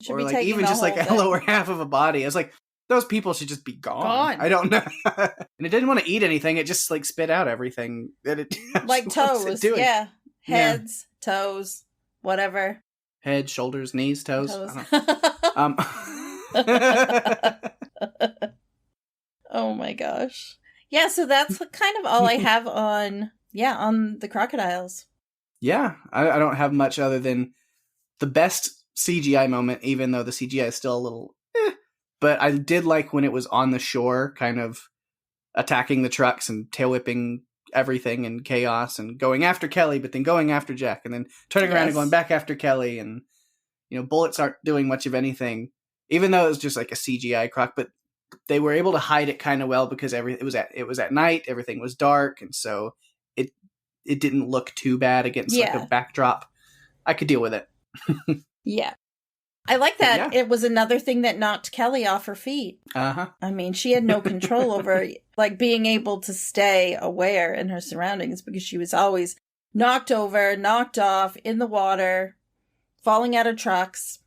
Or, like, even just, like, a lower half of a body. I was like, those people should just be gone. I don't know. And it didn't want to eat anything. It just, like, spit out everything that it like toes. Yeah. Heads, toes, whatever. Head, shoulders, knees, toes. Oh my gosh. Yeah, so that's kind of all I have on the crocodiles. Yeah, I don't have much other than the best CGI moment, even though the CGI is still a little but I did like when it was on the shore, kind of attacking the trucks and tail whipping everything and chaos and going after Kelly, but then going after Jack and then turning around and going back after Kelly, and bullets aren't doing much of anything. Even though it was just like a CGI croc, but they were able to hide it kind of well because it was at night, everything was dark, and so it didn't look too bad against like a backdrop. I could deal with it. Yeah. I like that. It was another thing that knocked Kelly off her feet. Uh-huh. I mean, she had no control over like being able to stay aware in her surroundings because she was always knocked over, knocked off, in the water, falling out of trucks.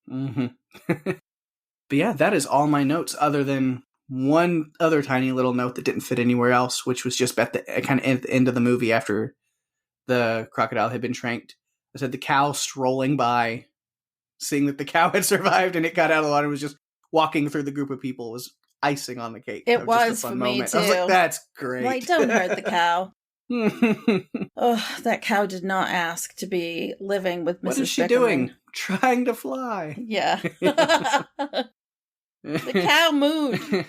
Mm-hmm. But yeah, that is all my notes, other than one other tiny little note that didn't fit anywhere else, which was just at the end of the movie after the crocodile had been tranked. I said the cow strolling by, seeing that the cow had survived and it got out of the water and was just walking through the group of people, was icing on the cake. It was for me too. I was like, that's great. Like, don't hurt the cow. Oh, that cow did not ask to be living with Mrs. What is she Bickerman. doing? Trying to fly. Yeah. The cow mood.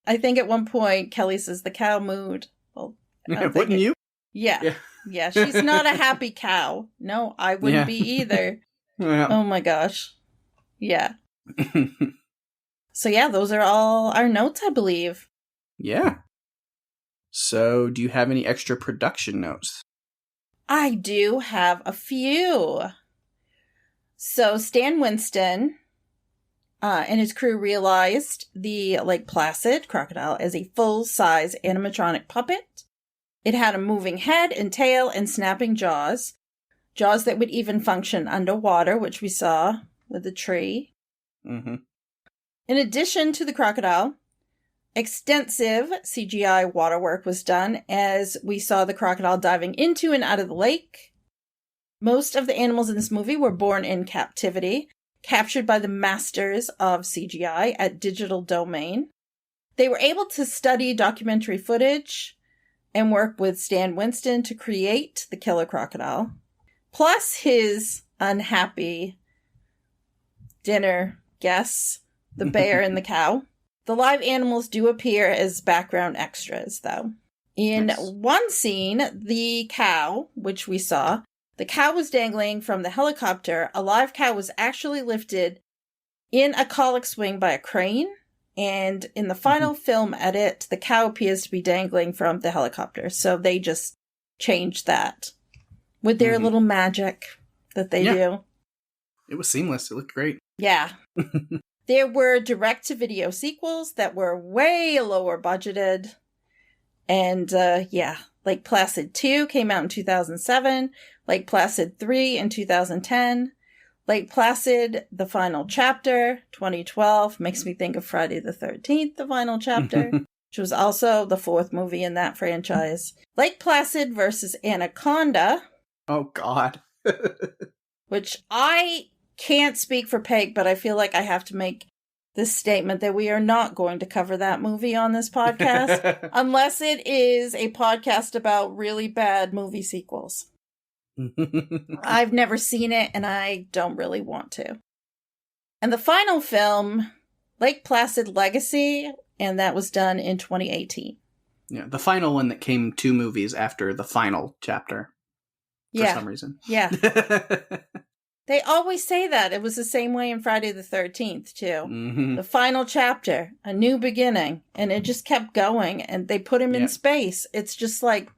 I think at one point Kelly says the cow mood. Well, wouldn't you? Yeah. Yeah. She's not a happy cow. No, I wouldn't be either. Yeah. Oh my gosh. Yeah. So yeah, those are all our notes, I believe. Yeah. So, do you have any extra production notes? I do have a few. So Stan Winston and his crew realized the Lake Placid crocodile as a full-size animatronic puppet. It had a moving head and tail and snapping jaws. Jaws that would even function underwater, which we saw with the tree. Mm-hmm. In addition to the crocodile, extensive CGI waterwork was done as we saw the crocodile diving into and out of the lake. Most of the animals in this movie were born in captivity, captured by the masters of CGI at Digital Domain. They were able to study documentary footage and work with Stan Winston to create the killer crocodile, plus his unhappy dinner guests, the bear and the cow. The live animals do appear as background extras, though. In one scene, the cow, which we saw, the cow was dangling from the helicopter. A live cow was actually lifted in a colic swing by a crane. And in the final film edit, the cow appears to be dangling from the helicopter. So they just changed that with their little magic that they do. It was seamless. It looked great. Yeah. There were direct-to-video sequels that were way lower budgeted. And, Lake Placid 2 came out in 2007. Lake Placid 3 in 2010. Lake Placid, The Final Chapter, 2012. Makes me think of Friday the 13th, The Final Chapter, which was also the fourth movie in that franchise. Lake Placid versus Anaconda. Oh, God. Which I can't speak for Pake, but I feel like I have to make this statement that we are not going to cover that movie on this podcast unless it is a podcast about really bad movie sequels. I've never seen it and I don't really want to. And the final film, Lake Placid Legacy, and that was done in 2018. Yeah, the final one that came 2 movies after the final chapter. For some reason. Yeah. They always say that. It was the same way in Friday the 13th, too. Mm-hmm. The final chapter, a new beginning. And it just kept going. And they put him in space. It's just like,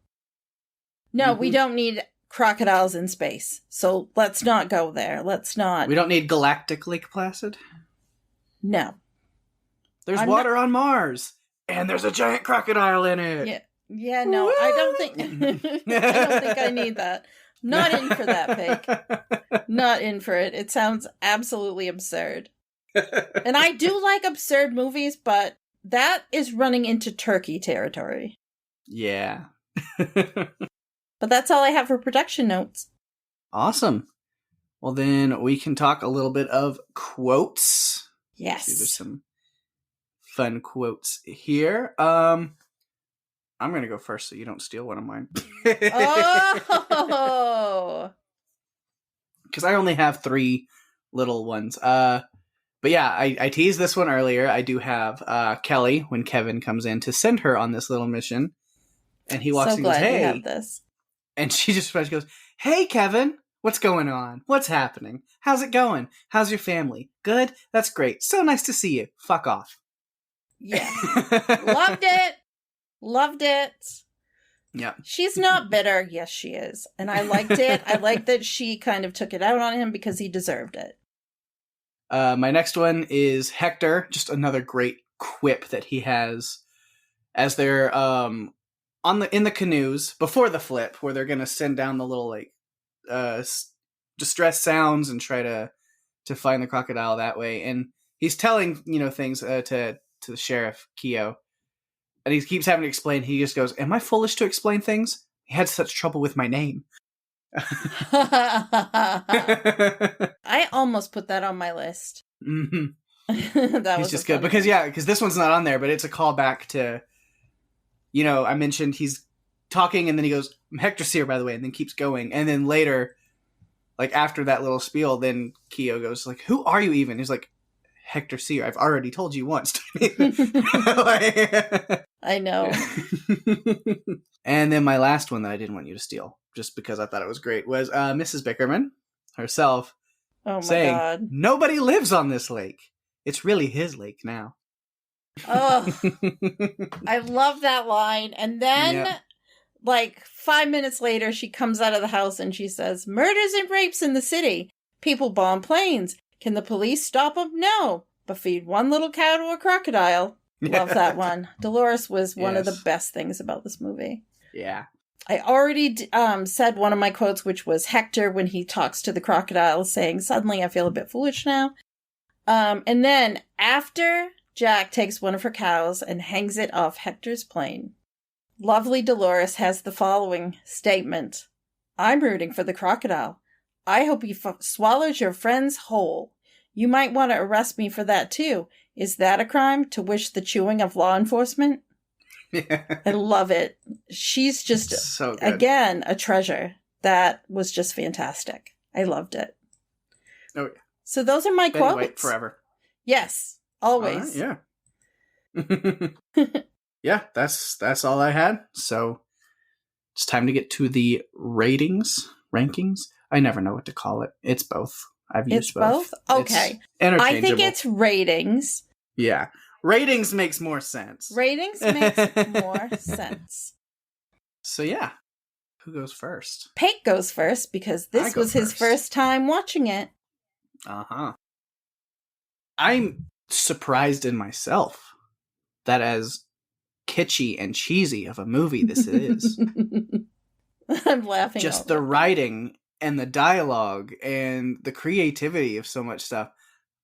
no, we don't need crocodiles in space. So let's not go there. Let's not. We don't need galactic Lake Placid? No. There's water on Mars. And there's a giant crocodile in it. Yeah. Yeah, no, I don't think I need that. Not in for that, Pake. Not in for it. It sounds absolutely absurd. And I do like absurd movies, but that is running into turkey territory. Yeah. But that's all I have for production notes. Awesome. Well, then we can talk a little bit of quotes. Yes. See, there's some fun quotes here. I'm going to go first so you don't steal one of mine. Oh! Because I only have 3 little ones. But yeah, I teased this one earlier. I do have Kelly, when Kevin comes in to send her on this little mission. And he walks in and goes, hey. Have this. And she just goes, hey, Kevin, what's going on? What's happening? How's it going? How's your family? Good? That's great. So nice to see you. Fuck off. Yeah. Loved it. Loved it. Yeah. She's not bitter. Yes, she is. And I liked it. I liked that she kind of took it out on him because he deserved it. My next one is Hector. Just another great quip that he has as they're in the canoes before the flip, where they're going to send down the little distress sounds and try to find the crocodile that way. And he's telling things to the sheriff Keogh. And he keeps having to explain. He just goes, am I foolish to explain things? He had such trouble with my name. I almost put that on my list. Mm-hmm. That he's was just good because this one's not on there, but it's a callback to, I mentioned he's talking, and then he goes, "I'm Hector Seer, by the way," and then keeps going. And then later, like after that little spiel, then Keogh goes like, "Who are you even?" He's like, "Hector Seer. I've already told you once." I know. And then my last one that I didn't want you to steal, just because I thought it was great, was Mrs. Bickerman herself saying, God. "Nobody lives on this lake. It's really his lake now." Oh, I love that line. And then, like 5 minutes later, she comes out of the house and she says, "Murders and rapes in the city. People bomb planes. Can the police stop them? No. But feed one little cow to a crocodile." Love that one. Dolores was one of the best things about this movie. Yeah. I already said one of my quotes, which was Hector when he talks to the crocodile, saying, "Suddenly I feel a bit foolish now." And then after Jack takes one of her cows and hangs it off Hector's plane, lovely Dolores has the following statement. "I'm rooting for the crocodile. I hope he swallows your friends whole. You might want to arrest me for that too. Is that a crime, to wish the chewing of law enforcement?" I love it. She's just, so good. Again, a treasure. That was just fantastic. I loved it. Oh, yeah. So those are my quotes. White forever. Yes, always. Yeah. Yeah, that's all I had. So it's time to get to the rankings. I never know what to call it. It's both. I've used both. Okay. It's I think it's ratings. Yeah. Ratings makes more sense. Ratings makes more sense. So yeah. Who goes first? Pake goes first because this was his first time watching it. Uh-huh. I'm surprised in myself that as kitschy and cheesy of a movie this is. I'm laughing. Just the writing and the dialogue and the creativity of so much stuff.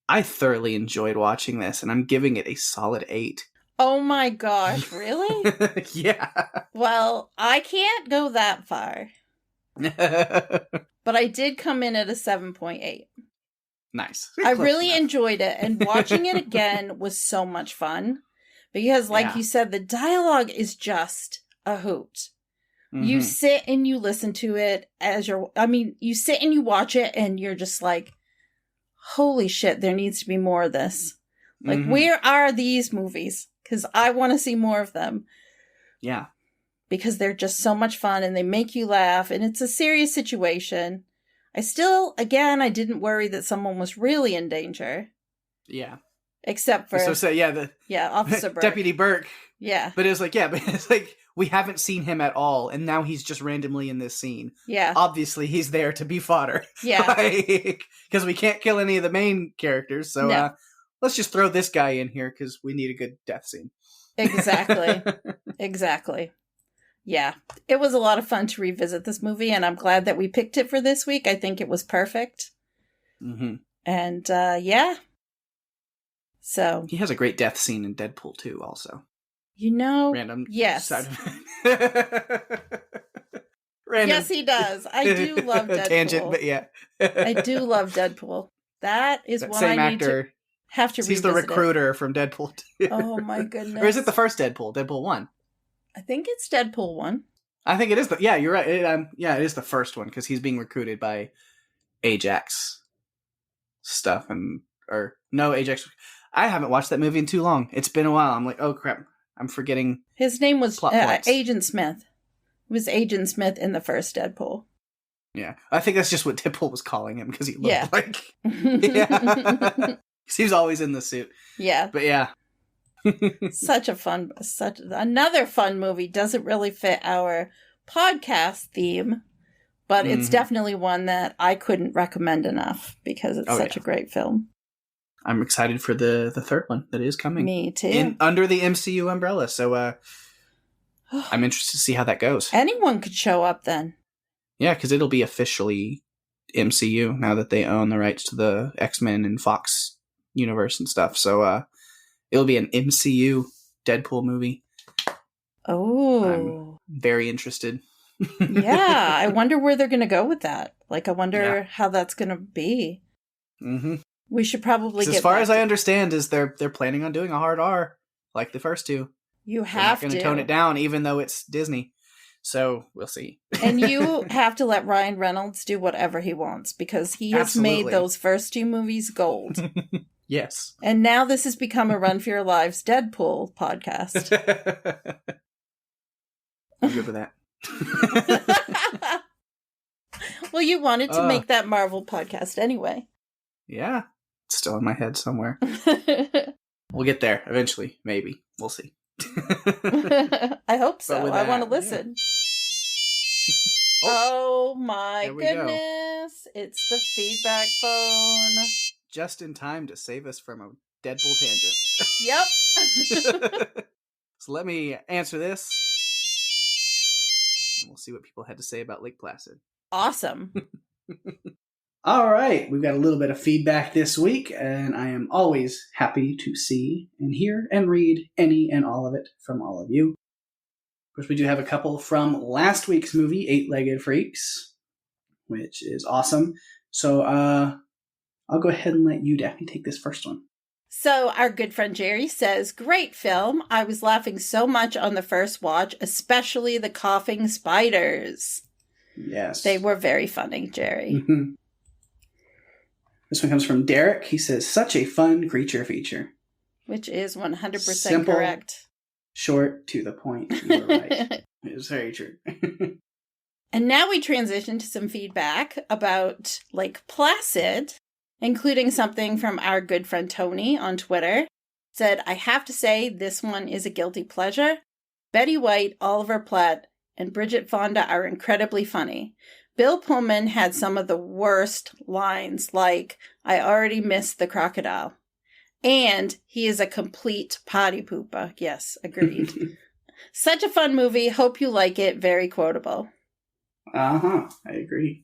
I thoroughly enjoyed watching this, and I'm giving it a solid 8. Oh my gosh, really? Yeah. Well, I can't go that far. But I did come in at a 7.8. Nice. I really enjoyed it, and watching it again was so much fun. Because, like you said, the dialogue is just a hoot. Mm-hmm. You sit and you listen to it you sit and you watch it, and you're just like, holy shit, there needs to be more of this. Like, where are these movies? Because I want to see more of them. Yeah. Because they're just so much fun, and they make you laugh, and it's a serious situation. I didn't worry that someone was really in danger. Yeah. Except for... Officer Burke. Deputy Burke. Yeah. But it's like, we haven't seen him at all, and now he's just randomly in this scene. Yeah. Obviously, he's there to be fodder. Yeah. Because we can't kill any of the main characters, so let's just throw this guy in here, because we need a good death scene. Exactly. Exactly. Yeah. It was a lot of fun to revisit this movie, and I'm glad that we picked it for this week. I think it was perfect. Mm-hmm. And, So. He has a great death scene in Deadpool 2, also. Random yes. Random. Yes, he does. I do love Deadpool. Tangent, but yeah. I do love Deadpool. That is one I need to have to revisit. He's the recruiter from Deadpool 2. Oh my goodness. Or is it the first Deadpool? Deadpool 1? I think it's Deadpool 1. I think it is. Yeah, you're right. It is the first one, because he's being recruited by Ajax stuff. Ajax. I haven't watched that movie in too long. It's been a while. I'm like, oh crap. I'm forgetting. His name was Agent Smith. It was Agent Smith in the first Deadpool. Yeah. I think that's just what Deadpool was calling him, because he looked like... Yeah. He was always in the suit. Yeah. But yeah. Another fun movie. Doesn't really fit our podcast theme, but it's definitely one that I couldn't recommend enough, because it's such a great film. I'm excited for the third one that is coming. Me too. Under the MCU umbrella. So I'm interested to see how that goes. Anyone could show up then. Yeah, because it'll be officially MCU now that they own the rights to the X-Men and Fox universe and stuff. So it'll be an MCU Deadpool movie. Oh. I'm very interested. Yeah, I wonder where they're going to go with that. Like, I wonder how that's going to be. Mm-hmm. We should probably get. As far as I understand, is they're planning on doing a hard R like the first two. You have to. They're not going to tone it down, even though it's Disney. So we'll see. And you have to let Ryan Reynolds do whatever he wants because he has made those first 2 movies gold. Yes. And now this has become a Run for Your Lives Deadpool podcast. I'm good with that. Well, you wanted to make that Marvel podcast anyway. Yeah. It's still in my head somewhere. We'll get there eventually. Maybe. We'll see. I hope so. I want to listen. Yeah. Oh my goodness. It's the feedback phone. Just in time to save us from a Deadpool tangent. Yep. So let me answer this. And we'll see what people had to say about Lake Placid. Awesome. All right. We've got a little bit of feedback this week, and I am always happy to see and hear and read any and all of it from all of you. Of course, we do have a couple from last week's movie, Eight-Legged Freaks, which is awesome. So I'll go ahead and let you, Daphne, take this first one. So our good friend Jerry says, great film. I was laughing so much on the first watch, especially the coughing spiders. Yes. They were very funny, Jerry. Mm-hmm. This one comes from Derek. He says, such a fun creature feature. Which is 100% Simple, correct. Short, to the point. You were right. It is very true. And now we transition to some feedback about Lake Placid, including something from our good friend Tony on Twitter. Said, I have to say this one is a guilty pleasure. Betty White, Oliver Platt, and Bridget Fonda are incredibly funny. Bill Pullman had some of the worst lines, like, I already missed the crocodile. And he is a complete potty pooper. Yes, agreed. Such a fun movie. Hope you like it. Very quotable. I agree.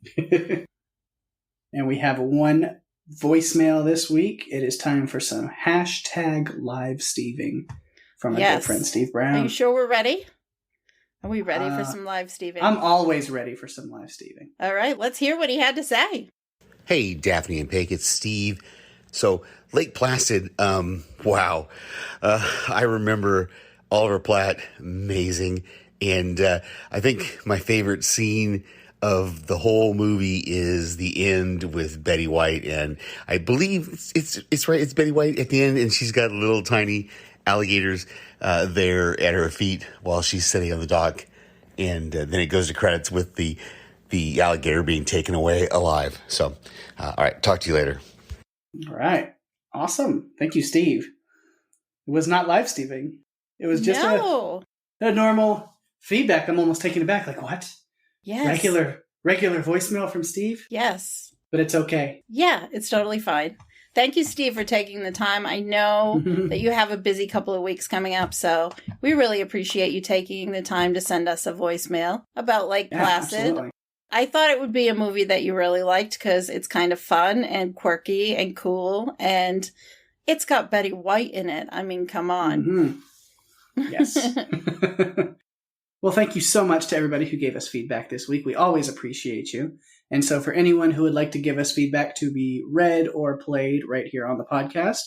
And we have one voicemail this week. It is time for some hashtag live Steving from our good friend Steve Brown. Are you sure we're ready? Are we ready for some live Steving? I'm always ready for some live Steving. All right, let's hear what he had to say. Hey, Daphne and Pake, it's Steve. So, Lake Placid, wow. I remember Oliver Platt, amazing. And I think my favorite scene of the whole movie is the end with Betty White. And I believe it's right, it's Betty White at the end, and she's got little tiny alligators there at her feet while she's sitting on the dock. And then it goes to credits with the alligator being taken away alive. So, all right, talk to you later. All right. Awesome. Thank you, Steve. It was not live Steving. It was just a normal feedback. I'm almost taken aback. Like, what? Yes. Regular voicemail from Steve? Yes. But it's okay. Yeah, it's totally fine. Thank you, Steve, for taking the time. I know that you have a busy couple of weeks coming up, so we really appreciate you taking the time to send us a voicemail about Lake Placid. Absolutely. I thought it would be a movie that you really liked because it's kind of fun and quirky and cool, and it's got Betty White in it. I mean, come on. Mm-hmm. Yes. Well, thank you so much to everybody who gave us feedback this week. We always appreciate you. And so for anyone who would like to give us feedback to be read or played right here on the podcast,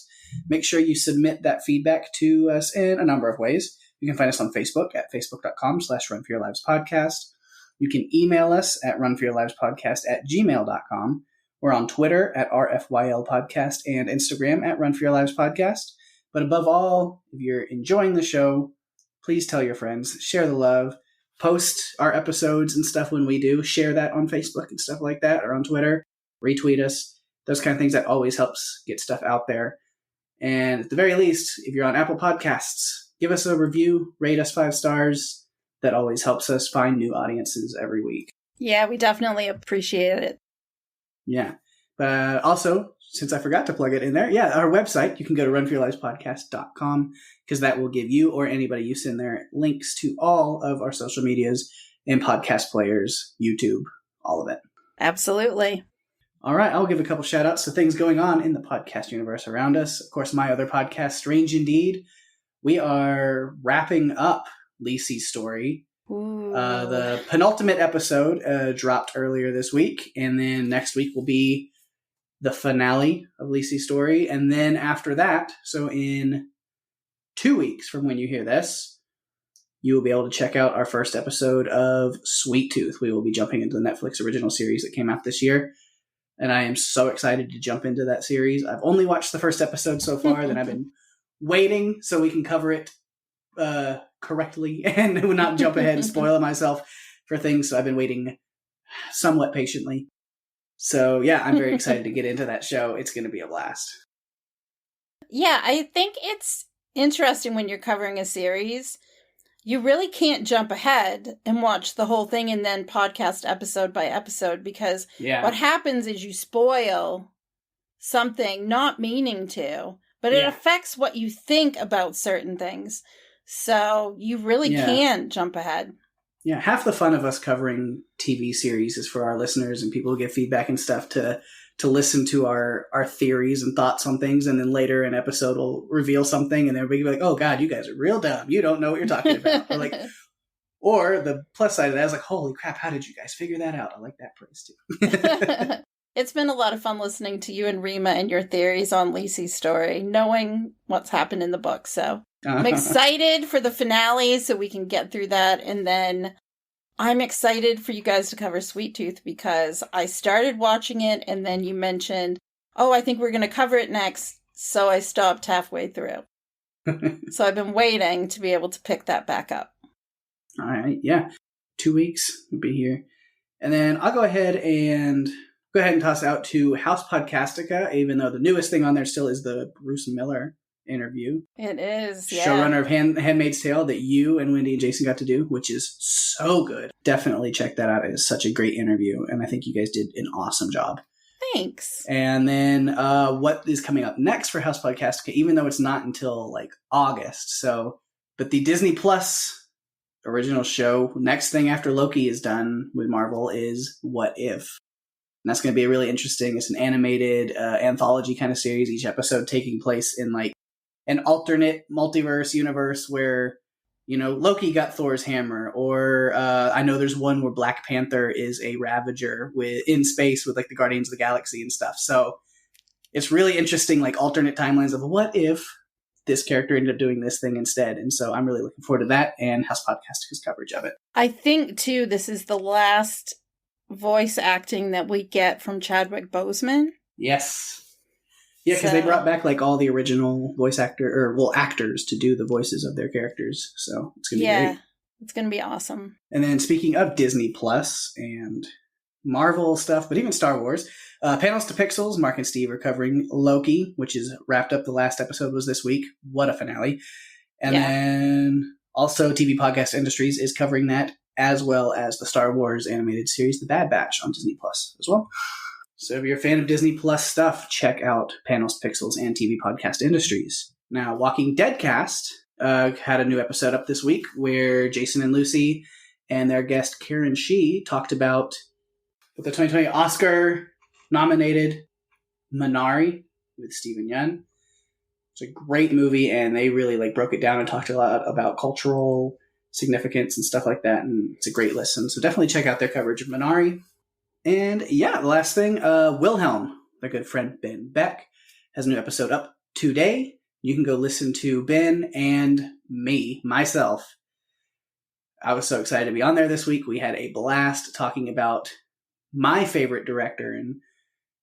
make sure you submit that feedback to us in a number of ways. You can find us on Facebook at facebook.com/runforyourlivespodcast. You can email us at runforyourlivespodcast@gmail.com. We're on Twitter at RFYLpodcast and Instagram at runforyourlivespodcast. But above all, if you're enjoying the show, please tell your friends, share the love, post our episodes and stuff when we do, share that on Facebook and stuff like that, or on Twitter, retweet us, those kind of things. That always helps get stuff out there. And at the very least, if you're on Apple Podcasts, give us a review, rate us 5 stars. That always helps us find new audiences every week. Yeah, we definitely appreciate it. Yeah. But also, since I forgot to plug it in there, our website, you can go to runforyourlivespodcast.com because that will give you or anybody you send there links to all of our social medias and podcast players, YouTube, all of it. Absolutely. All right, I'll give a couple shout outs to things going on in the podcast universe around us. Of course, my other podcast, Strange Indeed. We are wrapping up Lacey's story. The penultimate episode dropped earlier this week, and then next week will be the finale of Lacey's story. And then after that, so in 2 weeks from when you hear this, you will be able to check out our first episode of Sweet Tooth. We will be jumping into the Netflix original series that came out this year. And I am so excited to jump into that series. I've only watched the first episode so far, then I've been waiting so we can cover it correctly and not jump ahead and spoil myself for things. So I've been waiting somewhat patiently. So yeah, I'm very excited to get into that show. It's going to be a blast. Yeah, I think it's interesting when you're covering a series. You really can't jump ahead and watch the whole thing and then podcast episode by episode, because what happens is you spoil something not meaning to, but it affects what you think about certain things. So you really can't jump ahead. Yeah, half the fun of us covering TV series is for our listeners and people who give feedback and stuff to listen to our theories and thoughts on things, and then later an episode will reveal something and everybody will be like, oh God, you guys are real dumb. You don't know what you're talking about. Or the plus side of that is like, holy crap, how did you guys figure that out? I like that praise too. It's been a lot of fun listening to you and Rima and your theories on Lacey's story, knowing what's happened in the book. So I'm excited for the finale so we can get through that. And then I'm excited for you guys to cover Sweet Tooth, because I started watching it and then you mentioned, oh, I think we're going to cover it next. So I stopped halfway through. So I've been waiting to be able to pick that back up. All right. Yeah. 2 weeks we'll be here. And then I'll go ahead and toss out to House Podcastica, even though the newest thing on there still is the Bruce Miller interview. It is, yeah. Showrunner of Handmaid's Tale that you and Wendy and Jason got to do, which is so good. Definitely check that out. It is such a great interview, and I think you guys did an awesome job. Thanks. And then what is coming up next for House Podcastica, even though it's not until like August. But the Disney Plus original show, next thing after Loki is done with Marvel, is What If? And that's going to be really interesting. It's an animated anthology kind of series, each episode taking place in like an alternate multiverse universe where, Loki got Thor's hammer, or I know there's one where Black Panther is a Ravager in space with like the Guardians of the Galaxy and stuff. So it's really interesting, like alternate timelines of what if this character ended up doing this thing instead. And so I'm really looking forward to that and House Podcastica's coverage of it. I think too, this is the last voice acting that we get from Chadwick Boseman. Yes. Yeah, because they brought back like all the original actors to do the voices of their characters. So it's going to be great. It's going to be awesome. And then speaking of Disney Plus and Marvel stuff, but even Star Wars, Panels to Pixels, Mark and Steve are covering Loki, which is wrapped up. The last episode was this week. What a finale. And then also TV Podcast Industries is covering that, as well as the Star Wars animated series, The Bad Batch, on Disney Plus as well. So if you're a fan of Disney Plus stuff, check out Panels, Pixels, and TV Podcast Industries. Now, Walking Dead Cast had a new episode up this week where Jason and Lucy and their guest Karen Shee talked about the 2020 Oscar-nominated Minari with Stephen Yeun. It's a great movie, and they really broke it down and talked a lot about cultural significance and stuff like that, and it's a great listen. So definitely check out their coverage of Minari. And the last thing, Wilhelm, their good friend Ben Beck, has a new episode up today. You can go listen to Ben and myself. I was so excited to be on there this week. We had a blast talking about my favorite director and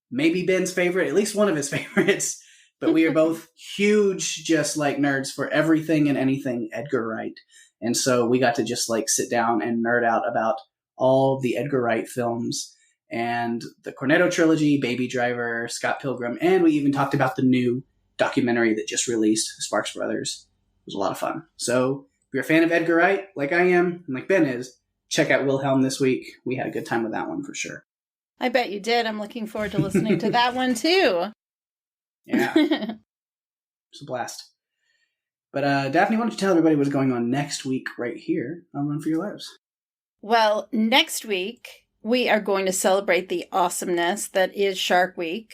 maybe Ben's favorite, at least one of his favorites. But we are both huge, just like nerds for everything and anything Edgar Wright. And so we got to just sit down and nerd out about all the Edgar Wright films and the Cornetto trilogy, Baby Driver, Scott Pilgrim, and we even talked about the new documentary that just released, Sparks Brothers. It was a lot of fun. So if you're a fan of Edgar Wright, like I am, and like Ben is, check out Wilhelm this week. We had a good time with that one for sure. I bet you did. I'm looking forward to listening to that one too. Yeah. It's a blast. But Daphne, why don't you tell everybody what's going on next week right here on Run for Your Lives? Well, next week, we are going to celebrate the awesomeness that is Shark Week,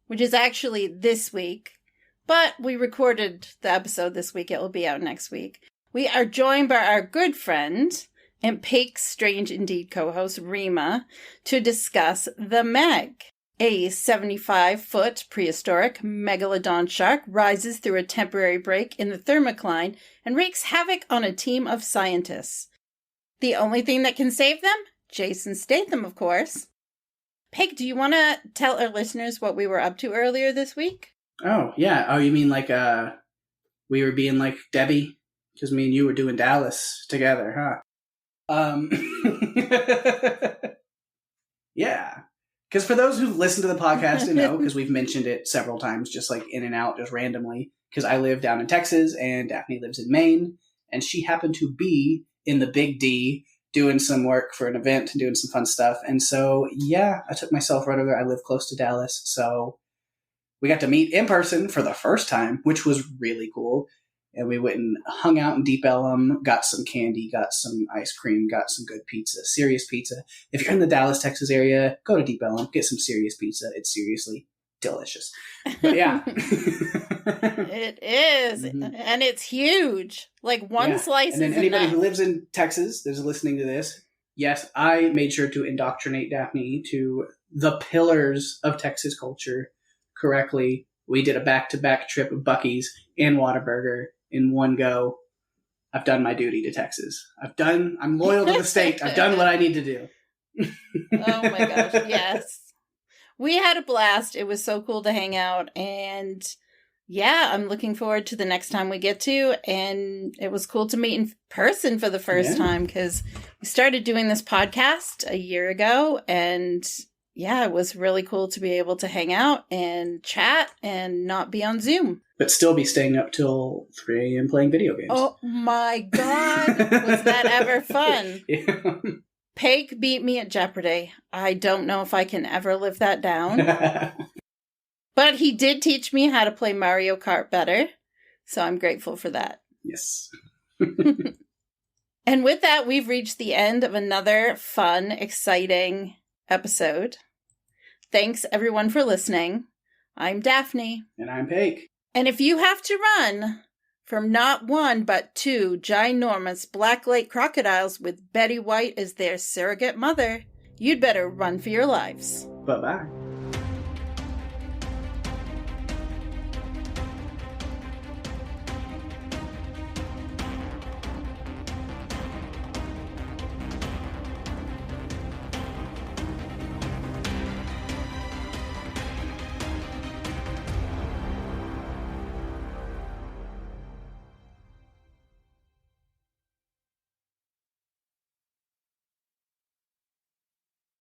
which is actually this week, but we recorded the episode this week. It will be out next week. We are joined by our good friend and Pake's Strange Indeed co-host, Rima, to discuss The Meg. A 75-foot prehistoric megalodon shark rises through a temporary break in the thermocline and wreaks havoc on a team of scientists. The only thing that can save them? Jason Statham, of course. Peg, do you want to tell our listeners what we were up to earlier this week? Oh, yeah. Oh, you mean like we were being like Debbie? Because me and you were doing Dallas together, huh? Yeah. Because for those who listen to the podcast and know, because we've mentioned it several times, just like in and out, just randomly, because I live down in Texas and Daphne lives in Maine, and she happened to be in the Big D doing some work for an event and doing some fun stuff. And so, yeah, I took myself right over there. I live close to Dallas, so we got to meet in person for the first time, which was really cool. And we went and hung out in Deep Ellum, got some candy, got some ice cream, got some good pizza, serious pizza. If you're in the Dallas, Texas area, go to Deep Ellum, get some serious pizza. It's seriously delicious. But yeah. It is. Mm-hmm. And it's huge. Like one slice is enough. And then anybody who lives in Texas that's listening to this, yes, I made sure to indoctrinate Daphne to the pillars of Texas culture correctly. We did a back-to-back trip of Buc-ee's and Whataburger in one go. I've done my duty to Texas. I'm loyal to the state. I've done what I need to do. Oh my gosh, yes. We had a blast. It was so cool to hang out. And yeah, I'm looking forward to the next time we get to. And it was cool to meet in person for the first time because we started doing this podcast a year ago. And yeah, it was really cool to be able to hang out and chat and not be on Zoom. But still be staying up till 3 a.m. playing video games. Oh my God. Was that ever fun? Yeah. Pake beat me at Jeopardy. I don't know if I can ever live that down. But he did teach me how to play Mario Kart better. So I'm grateful for that. Yes. And with that, we've reached the end of another fun, exciting episode. Thanks everyone for listening. I'm Daphne. And I'm Pake. And if you have to run from not one but 2 ginormous Black Lake crocodiles with Betty White as their surrogate mother, you'd better run for your lives. Bye-bye.